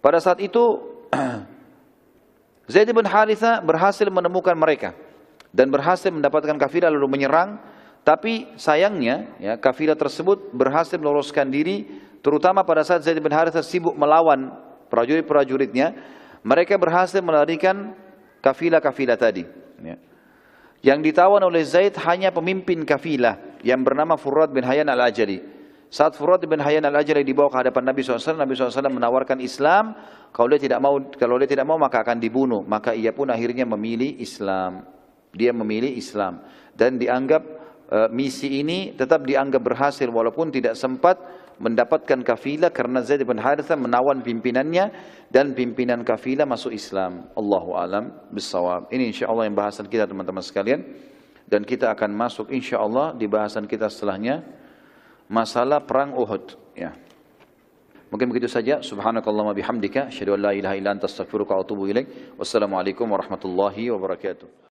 Pada saat itu Zaid bin Harithah berhasil menemukan mereka dan berhasil mendapatkan kafilah lalu menyerang, tapi sayangnya ya, kafilah tersebut berhasil meloloskan diri, terutama pada saat Zaid bin Harithah sibuk melawan prajurit-prajuritnya. Mereka berhasil melarikan kafilah-kafilah tadi ya. Yang ditawan oleh Zaid hanya pemimpin kafilah yang bernama Furrad bin Hayyan al-Ajali. Saat Furat bin Hayyan al-Ajli dibawa ke hadapan Nabi SAW, Nabi SAW menawarkan Islam. Kalau dia tidak mau maka akan dibunuh. Maka ia pun akhirnya memilih Islam. Dia memilih Islam dan dianggap misi ini tetap dianggap berhasil walaupun tidak sempat mendapatkan kafilah karena Zaid bin Harithah menawan pimpinannya dan pimpinan kafilah masuk Islam. Allahu alam bissawab. Ini insyaallah yang bahasan kita teman-teman sekalian, dan kita akan masuk insyaallah di bahasan kita setelahnya masalah perang Uhud ya. Mungkin begitu saja. Subhanakallahumma bihamdika asyhadu an la ilaha illa anta astaghfiruka wa atubu ilaik. Wassalamualaikum warahmatullahi wabarakatuh.